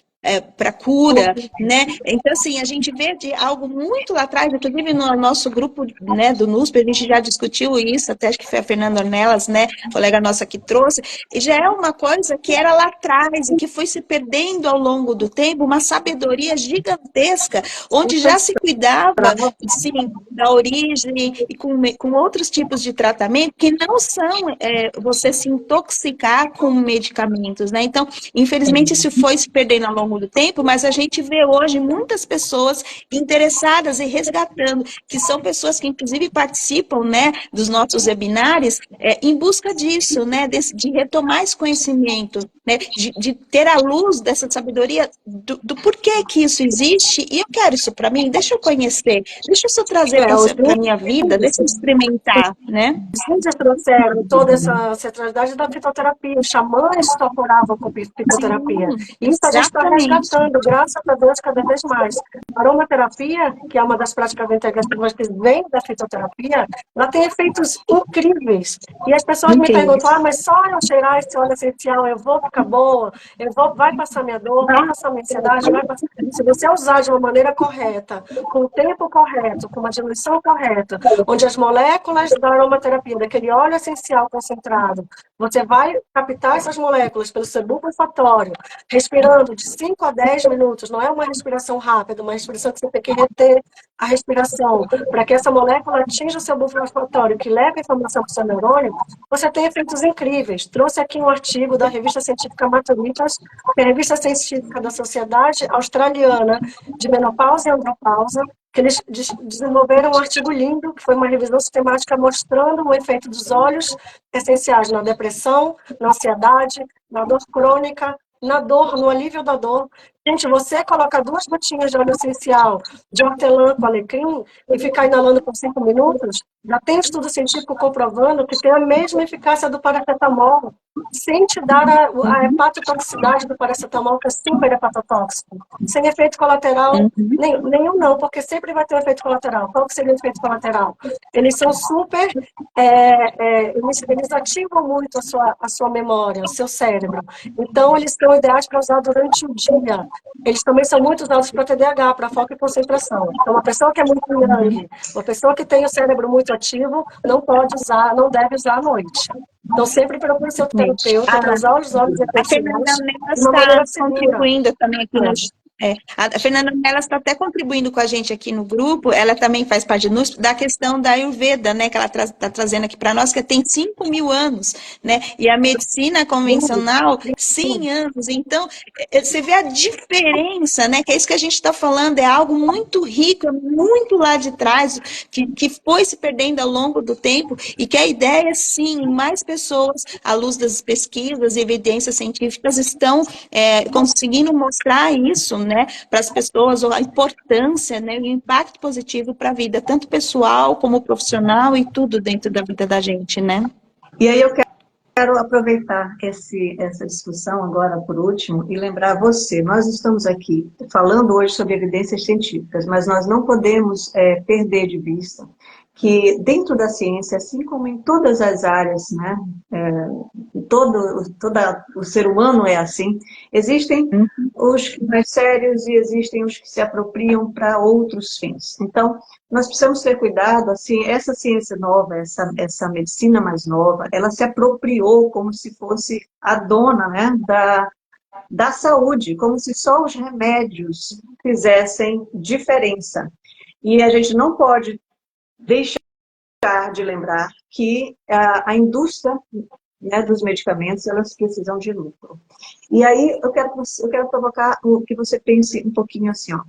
para cura, né? Então, assim, a gente vê de algo muito lá atrás, inclusive no nosso grupo, né, do NUSP, a gente já discutiu isso, até acho que foi a Fernanda Ornelas, né, colega nossa que trouxe, e já é uma coisa que era lá atrás e que foi se perdendo ao longo do tempo, uma sabedoria gigantesca, onde já se cuidava, sim, da origem e com outros tipos de tratamento que não são você se intoxicar com medicamentos, né? Então, infelizmente, isso foi se perdendo ao longo do tempo, mas a gente vê hoje muitas pessoas interessadas e resgatando, que são pessoas que, inclusive, participam, né, dos nossos webinários, em busca disso, né, de retomar esse conhecimento, né, de ter a luz dessa sabedoria do porquê que isso existe, e eu quero isso para mim, deixa eu conhecer, deixa eu só trazer Os para a minha vida, deixa eu experimentar, né? Os índios trouxeram toda essa ancestralidade da fitoterapia. Os xamãs tocoravam com fitoterapia. Sim, E isso a gente está exatamente. resgatando, graças a Deus, cada vez mais. A aromaterapia, que é uma das práticas integrativas que vem da fitoterapia, ela tem efeitos incríveis. E as pessoas me perguntam, Incríveis. mas só eu cheirar esse óleo essencial, eu vou ficar boa, vai passar minha dor, vai passar minha ansiedade, vai passar... Se você usar de uma maneira correta, com o tempo correto, com uma diluição correta, onde as moléculas da aromaterapia, daquele óleo essencial concentrado, você vai captar essas moléculas pelo seu bulbo olfatório, respirando de 5 a 10 minutos, não é uma respiração rápida, uma respiração que você tem que reter a respiração, para que essa molécula atinja o seu bulbo olfatório, que leve a informação para o seu neurônio, você tem efeitos incríveis. Trouxe aqui um artigo da revista científica Mathematics, que é a revista científica da Sociedade Australiana de Menopausa e Andropausa, que eles desenvolveram um artigo lindo, que foi uma revisão sistemática mostrando o efeito dos óleos essenciais na depressão, na ansiedade, na dor crônica, na dor, no alívio da dor. Gente, você coloca 2 gotinhas de óleo essencial de hortelã com alecrim e ficar inalando por 5 minutos, já tem estudo científico comprovando que tem a mesma eficácia do paracetamol, sem te dar a hepatotoxicidade do paracetamol, que é super hepatotóxico, sem efeito colateral nenhum não, porque sempre vai ter um efeito colateral. Qual que seria o efeito colateral? Eles são super, eles ativam muito a sua memória, o seu cérebro. Então, eles são ideais para usar durante o dia. Eles também são muito usados para TDAH, para foco e concentração. Então, uma pessoa que é muito yang, uma pessoa que tem o cérebro muito ativo, não pode usar, não deve usar à noite. Então, sempre procure seu terapeuta para usar os óleos A Fernanda essenciais Nelas de uma está maneira segura. contribuindo também aqui no. A Fernanda Nelas está até contribuindo com a gente aqui no grupo, ela também faz parte do NUSP, da questão da Ayurveda, né, que ela está trazendo aqui para nós, que tem 5.000 anos, né, e a medicina convencional, 100 anos, então, você vê a diferença, né, que é isso que a gente está falando, é algo muito rico, é muito lá de trás, que foi se perdendo ao longo do tempo, e que a ideia, sim, mais pessoas, à luz das pesquisas e evidências científicas, estão conseguindo mostrar isso, né, para as pessoas, a importância, né, o impacto positivo para a vida, tanto pessoal como profissional e tudo dentro da vida da gente, né? E aí eu quero aproveitar essa discussão agora, por último, e lembrar você, nós estamos aqui falando hoje sobre evidências científicas, mas nós não podemos perder de vista que dentro da ciência, assim como em todas as áreas, né, todo o ser humano é assim, existem os mais sérios e existem os que se apropriam para outros fins. Então, nós precisamos ter cuidado, assim, essa ciência nova, essa medicina mais nova, ela se apropriou como se fosse a dona, né, da saúde, como se só os remédios fizessem diferença. E a gente não pode deixar de lembrar que a indústria, né, dos medicamentos, elas precisam de lucro. E aí eu quero provocar que você pense um pouquinho assim, ó.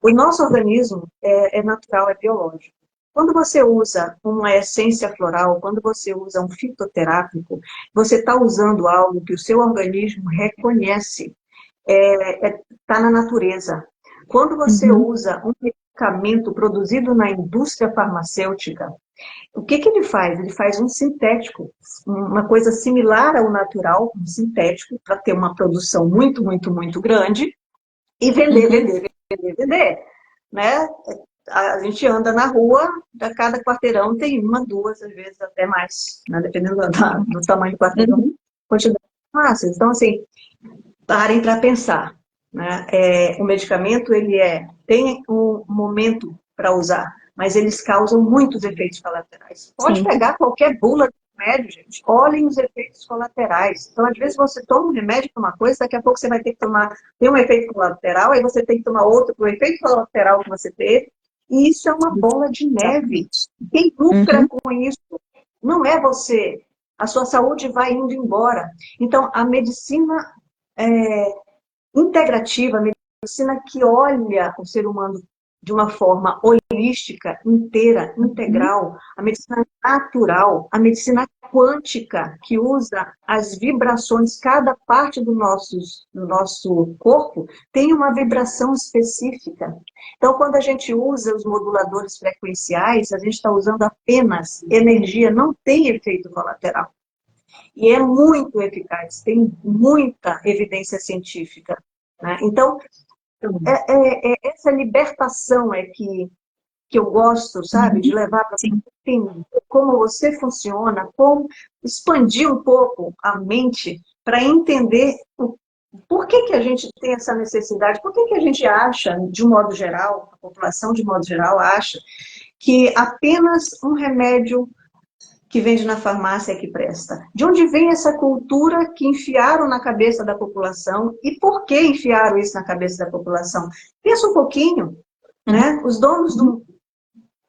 O nosso organismo é natural, é biológico. Quando você usa uma essência floral, quando você usa um fitoterápico, você está usando algo que o seu organismo reconhece, está na natureza. Quando você usa um medicamento produzido na indústria farmacêutica, o que que ele faz? Ele faz um sintético, uma coisa similar ao natural, um sintético, para ter uma produção muito, muito, muito grande e vender, vender, vender, vender, né? A gente anda na rua, a cada quarteirão tem uma, duas, às vezes até mais, né? Dependendo do tamanho do quarteirão, quantidade de farmácias. Então, assim, parem para pensar, né? O medicamento, tem um momento para usar, mas eles causam muitos efeitos colaterais. Pode pegar qualquer bula de remédio, gente. Olhem os efeitos colaterais. Então, às vezes, você toma um remédio para uma coisa, daqui a pouco você vai ter que tem um efeito colateral, aí você tem que tomar outro para o efeito colateral que você teve. E isso é uma bola de neve. Quem lucra com isso não é você. A sua saúde vai indo embora. Então, a medicina integrativa, a medicina que olha o ser humano de uma forma holística, inteira, integral, a medicina natural, a medicina quântica, que usa as vibrações, cada parte do nosso corpo tem uma vibração específica. Então, quando a gente usa os moduladores frequenciais, a gente está usando apenas energia, não tem efeito colateral. E é muito eficaz, tem muita evidência científica, né? Então, essa libertação que eu gosto, sabe, de levar para você entender como você funciona, como expandir um pouco a mente para entender por que a gente tem essa necessidade, por que a gente acha, de um modo geral, a população de modo geral acha que apenas um remédio que vende na farmácia é que presta. De onde vem essa cultura que enfiaram na cabeça da população e por que enfiaram isso na cabeça da população? Pensa um pouquinho, né? Os donos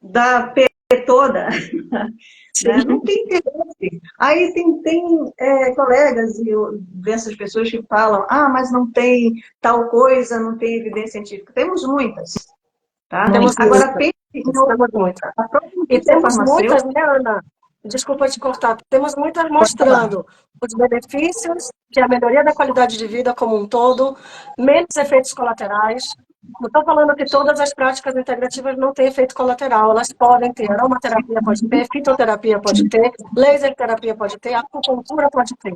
da P toda, né? Não tem interesse. Aí tem colegas e diversas pessoas que falam, mas não tem tal coisa, não tem evidência científica. Temos muitas. Tá? Agora, pense em outra. E temos muitas, né, Ana? Desculpa te cortar, temos muitas mostrando os benefícios, que é a melhoria da qualidade de vida como um todo, menos efeitos colaterais. Não estou falando que todas as práticas integrativas não têm efeito colateral, elas podem ter, aromaterapia pode ter, fitoterapia pode ter, laser terapia pode ter, acupuntura pode ter.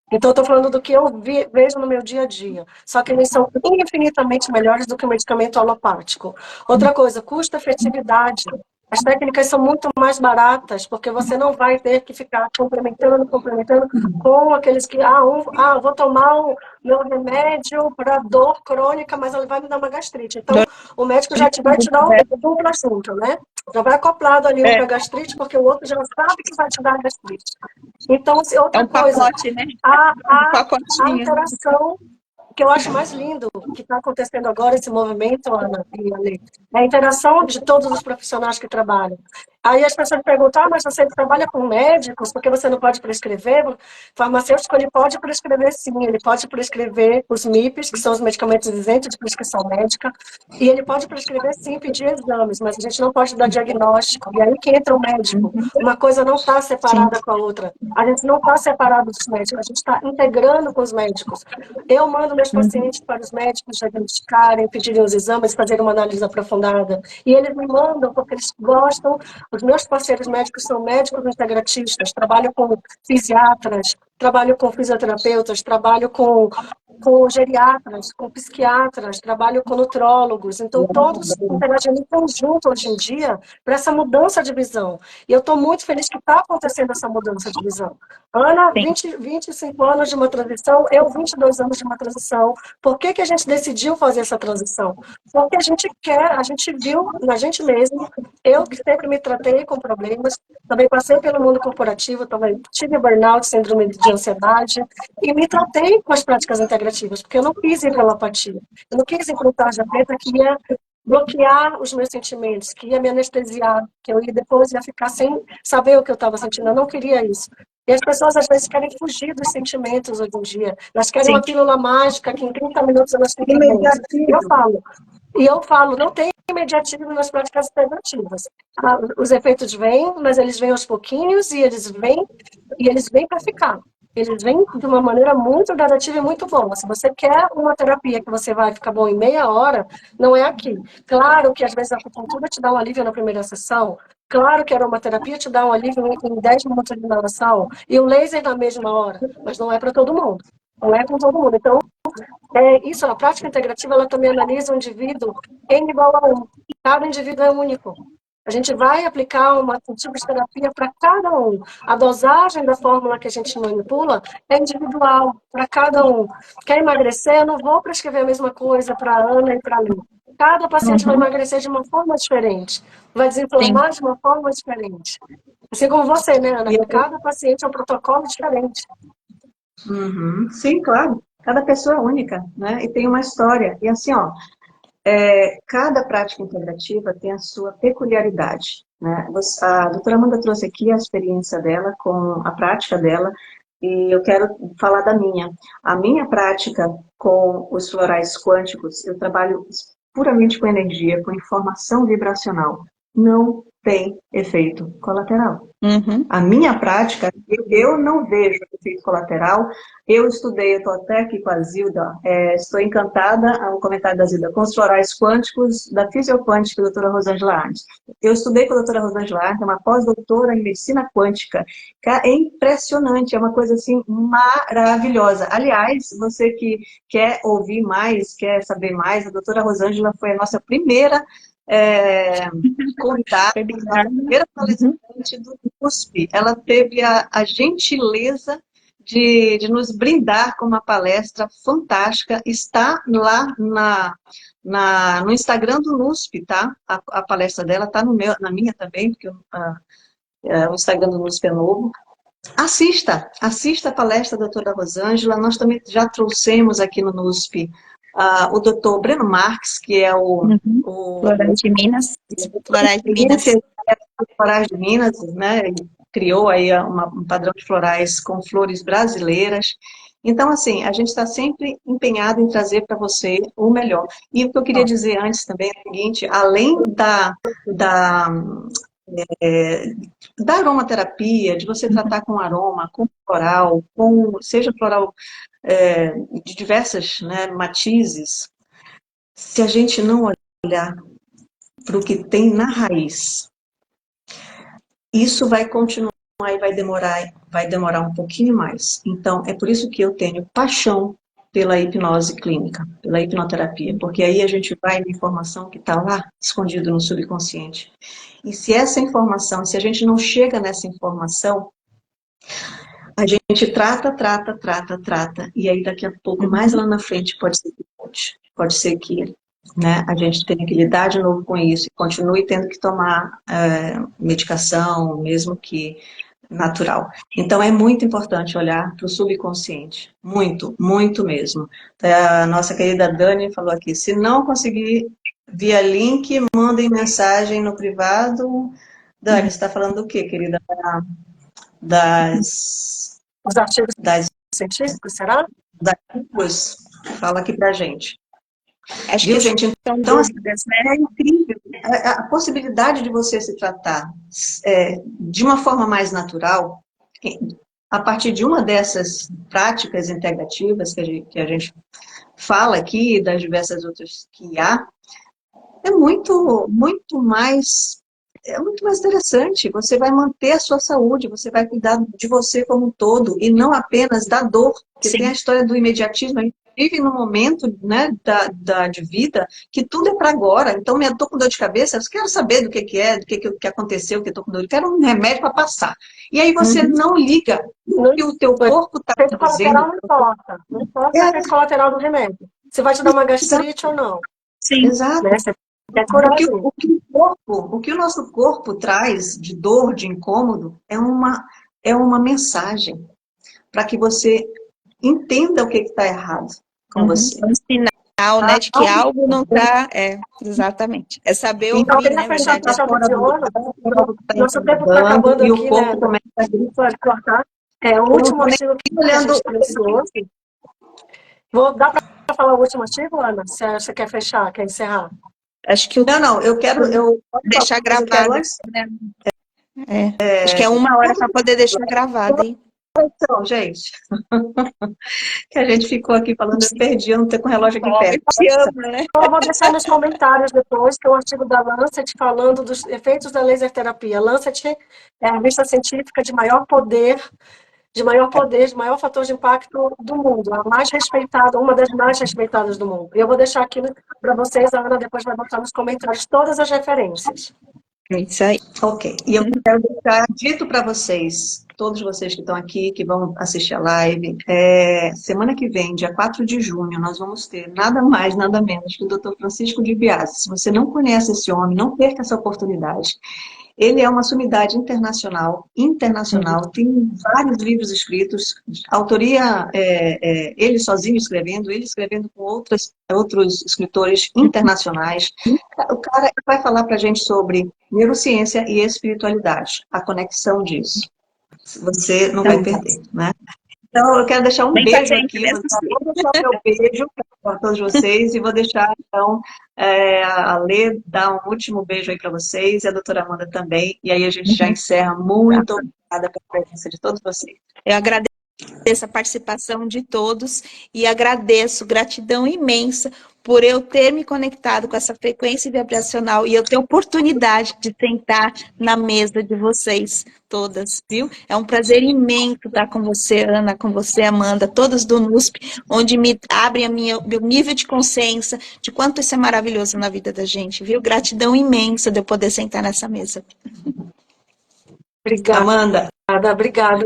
Então, eu estou falando do que eu vejo no meu dia a dia. Só que eles são infinitamente melhores do que o medicamento alopático. Outra coisa, custo-efetividade. As técnicas são muito mais baratas, porque você não vai ter que ficar complementando com aqueles que, vou tomar o meu remédio para dor crônica, mas ele vai me dar uma gastrite. Então, o médico já vai te dar um duplo assunto, né? Já vai acoplado ali para gastrite, porque o outro já sabe que vai te dar gastrite. Então, outra coisa, pacote, né? A interação que eu acho mais lindo que está acontecendo agora, esse movimento, Ana e Ale, é a interação de todos os profissionais que trabalham. Aí as pessoas perguntam, mas você trabalha com médicos, porque você não pode prescrever? O farmacêutico, ele pode prescrever sim, ele pode prescrever os MIPs, que são os medicamentos isentos de prescrição médica, e ele pode prescrever sim, pedir exames, mas a gente não pode dar diagnóstico. E aí que entra o médico. Uma coisa não está separada com a outra. A gente não está separado dos médicos, a gente está integrando com os médicos. Eu mando meus pacientes para os médicos diagnosticarem, pedirem os exames, fazerem uma análise aprofundada. E eles me mandam porque eles gostam. Os meus parceiros médicos são médicos integratistas, trabalho com fisiatras, trabalho com fisioterapeutas, trabalho com geriatras, com psiquiatras, trabalho com nutrólogos. Então, todos interagindo em conjunto hoje em dia para essa mudança de visão. E eu estou muito feliz que está acontecendo essa mudança de visão. Ana, 25 anos de uma transição, eu 22 anos de uma transição. Por que a gente decidiu fazer essa transição? Porque a gente viu na gente mesmo, eu que sempre me tratei com problemas, também passei pelo mundo corporativo, também tive burnout, síndrome de ansiedade, e me tratei com as práticas integrativas, porque eu não quis ir para a alopatia, eu não quis ir para o tarja preta que ia bloquear os meus sentimentos, que ia me anestesiar, que eu depois ia ficar sem saber o que eu estava sentindo, eu não queria isso. E as pessoas, às vezes, querem fugir dos sentimentos hoje em dia. Elas querem uma pílula mágica que em 30 minutos elas ficam bem. Eu falo, não tem imediatismo nas práticas integrativas. Os efeitos vêm, mas eles vêm aos pouquinhos e eles vêm para ficar. eles vêm de uma maneira muito gradativa e muito boa. Se você quer uma terapia que você vai ficar bom em meia hora, não é aqui. Claro que às vezes a acupuntura te dá um alívio na primeira sessão, claro que a aromaterapia te dá um alívio em 10 minutos de inalação, e o laser na mesma hora, mas não é para todo mundo. Não é com todo mundo. Então, isso, a prática integrativa, ela também analisa o indivíduo N igual a 1. Cada indivíduo é único. A gente vai aplicar um tipo de terapia para cada um. A dosagem da fórmula que a gente manipula é individual para cada um. Quer emagrecer? Eu não vou prescrever a mesma coisa para a Ana e para mim. Cada paciente vai emagrecer de uma forma diferente, vai desinflamar de uma forma diferente. Assim como você, né, Ana? Cada paciente é um protocolo diferente. Sim, claro. Cada pessoa é única, né? E tem uma história. E assim, ó, cada prática integrativa tem a sua peculiaridade, né? A doutora Amanda trouxe aqui a experiência dela com a prática dela, e eu quero falar da minha. A minha prática com os florais quânticos, eu trabalho puramente com energia, com informação vibracional. Não tem efeito colateral. A minha prática, eu não vejo efeito colateral. Eu estudei, eu estou até aqui com a Zilda, estou encantada, o comentário da Zilda, com os florais quânticos da fisioquântica da doutora Rosângela Arnes. Eu estudei com a doutora Rosângela Arnes, é uma pós-doutora em medicina quântica. É impressionante, é uma coisa assim maravilhosa. Aliás, você que quer ouvir mais, quer saber mais, a doutora Rosângela foi a nossa primeira convidada, a primeira palestrante do USP. Ela teve a gentileza de nos brindar com uma palestra fantástica. Está lá no Instagram do NUSP, tá? A palestra dela está na minha também, porque o Instagram do NUSP é novo. Assista a palestra da doutora Rosângela. Nós também já trouxemos aqui no NUSP o doutor Breno Marques, que é o Florais de Minas. Florais de Minas. Florais de Minas, né? Ele criou aí um padrão de florais com flores brasileiras. Então, assim, a gente está sempre empenhado em trazer para você o melhor. E o que eu queria dizer antes também é o seguinte, além da aromaterapia, de você tratar com aroma, com floral, seja floral de diversas, né, matizes, se a gente não olhar para o que tem na raiz, isso vai continuar e vai demorar um pouquinho mais. Então, é por isso que eu tenho paixão pela hipnose clínica, pela hipnoterapia, porque aí a gente vai na informação que está lá, escondido no subconsciente. E se essa informação, se a gente não chega nessa informação, a gente trata, e aí daqui a pouco, mais lá na frente, pode ser que né, a gente tenha que lidar de novo com isso e continue tendo que tomar medicação, mesmo que natural. Então é muito importante olhar para o subconsciente, muito, muito mesmo. A nossa querida Dani falou aqui, se não conseguir via link, mandem mensagem no privado. Dani, você está falando do quê, querida? Os artigos científicos, será? Fala aqui pra gente. Acho Viu, que gente? são Então, dúvidas, né? é incrível. A possibilidade de você se tratar de uma forma mais natural, a partir de uma dessas práticas integrativas que a gente fala aqui, das diversas outras que há, é muito mais interessante. Você vai manter a sua saúde, você vai cuidar de você como um todo, e não apenas da dor, porque tem a história do imediatismo. A gente vive num momento, né, de vida que tudo é para agora. Então, eu estou com dor de cabeça, eu quero saber do que é, do que aconteceu, que eu estou com dor, eu quero um remédio para passar. E aí você não liga o que o teu corpo está dizendo. Efeito colateral não importa o efeito colateral do remédio. Se vai te dar uma gastrite ou não. Sim. Exato. Né? O que o nosso corpo traz de dor, de incômodo, é uma mensagem para que você entenda o que está errado com você. É um sinal, né, de que algo não está... exatamente. É saber Então, ouvir, queria né, fechar verdade. com chave de ouro. Nosso tempo está acabando e aqui, o corpo né? começa a cortar. O último artigo que a gente trouxe. Dá para falar o último artigo, Ana? Você quer fechar, quer encerrar? Acho que Não, eu quero deixar gravado. Né? Acho que é 1 hora para poder deixar gravado, hein? Então, gente, que a gente ficou aqui falando, eu perdi, eu não tô com o relógio aqui perto. Te amo, né? Eu vou deixar nos comentários depois, que é um artigo da Lancet falando dos efeitos da laser terapia. Lancet é a revista científica de maior fator de impacto do mundo, a mais respeitada, uma das mais respeitadas do mundo. E eu vou deixar aqui para vocês, a Ana depois vai botar nos comentários todas as referências. É isso aí. Ok, e eu quero deixar dito para vocês, todos vocês que estão aqui, que vão assistir a live, semana que vem, dia 4 de junho, nós vamos ter nada mais, nada menos que o Dr. Francisco de Biase. Se você não conhece esse homem, não perca essa oportunidade. Ele é uma sumidade internacional, tem vários livros escritos, autoria, ele sozinho escrevendo, ele escrevendo com outros escritores internacionais. O cara vai falar para a gente sobre neurociência e espiritualidade, a conexão disso. Você não vai perder, né? Então, eu quero deixar um beijo aqui, vou deixar o meu beijo para todos vocês e vou deixar, então, a Lê dar um último beijo aí para vocês e a doutora Amanda também, e aí a gente já encerra. Muito obrigada pela presença de todos vocês. Eu agradeço a participação de todos e agradeço, gratidão imensa por eu ter me conectado com essa frequência vibracional e eu ter oportunidade de sentar na mesa de vocês todas, viu? É um prazer imenso estar com você, Ana, com você, Amanda, todas do NUSP, onde me abrem meu nível de consciência de quanto isso é maravilhoso na vida da gente, viu? Gratidão imensa de eu poder sentar nessa mesa. Obrigada. Amanda. Obrigada.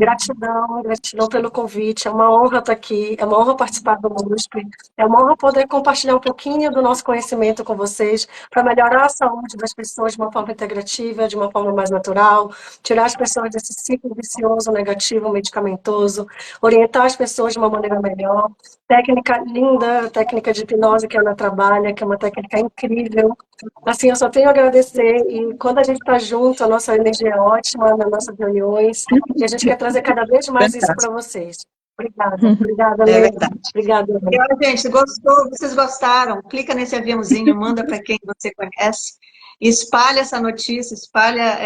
Gratidão pelo convite, é uma honra estar aqui, é uma honra participar do MUSP, é uma honra poder compartilhar um pouquinho do nosso conhecimento com vocês, para melhorar a saúde das pessoas de uma forma integrativa, de uma forma mais natural, tirar as pessoas desse ciclo vicioso, negativo, medicamentoso, orientar as pessoas de uma maneira melhor, técnica linda, técnica de hipnose que a Ana trabalha, que é uma técnica incrível. Assim, eu só tenho a agradecer, e quando a gente está junto, a nossa energia é ótima nas nossas reuniões, e a gente quer trazer cada vez mais isso para vocês. Obrigada, Lê. Verdade. Obrigada, Lê. E, olha, gente, vocês gostaram? Clica nesse aviãozinho, manda para quem você conhece, espalha essa notícia, espalha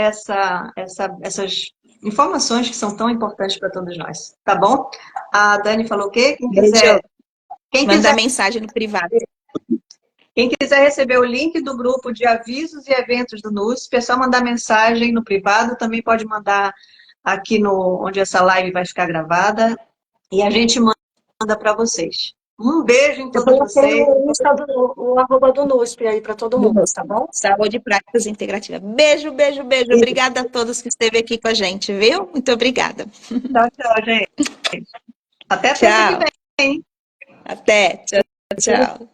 essas informações que são tão importantes para todos nós, tá bom? A Dani falou o quê? Manda mensagem no privado. Quem quiser receber o link do grupo de avisos e eventos do NUSP, é só mandar mensagem no privado, também pode mandar aqui onde essa live vai ficar gravada, e a gente manda para vocês. Um beijo em todos vocês. O arroba do NUSP aí para todo mundo, tá bom? Saúde e Práticas Integrativas. Beijo, beijo, beijo. Obrigada a todos que esteve aqui com a gente, viu? Muito obrigada. Tchau, gente. Até terça que vem. Até. Tchau, tchau.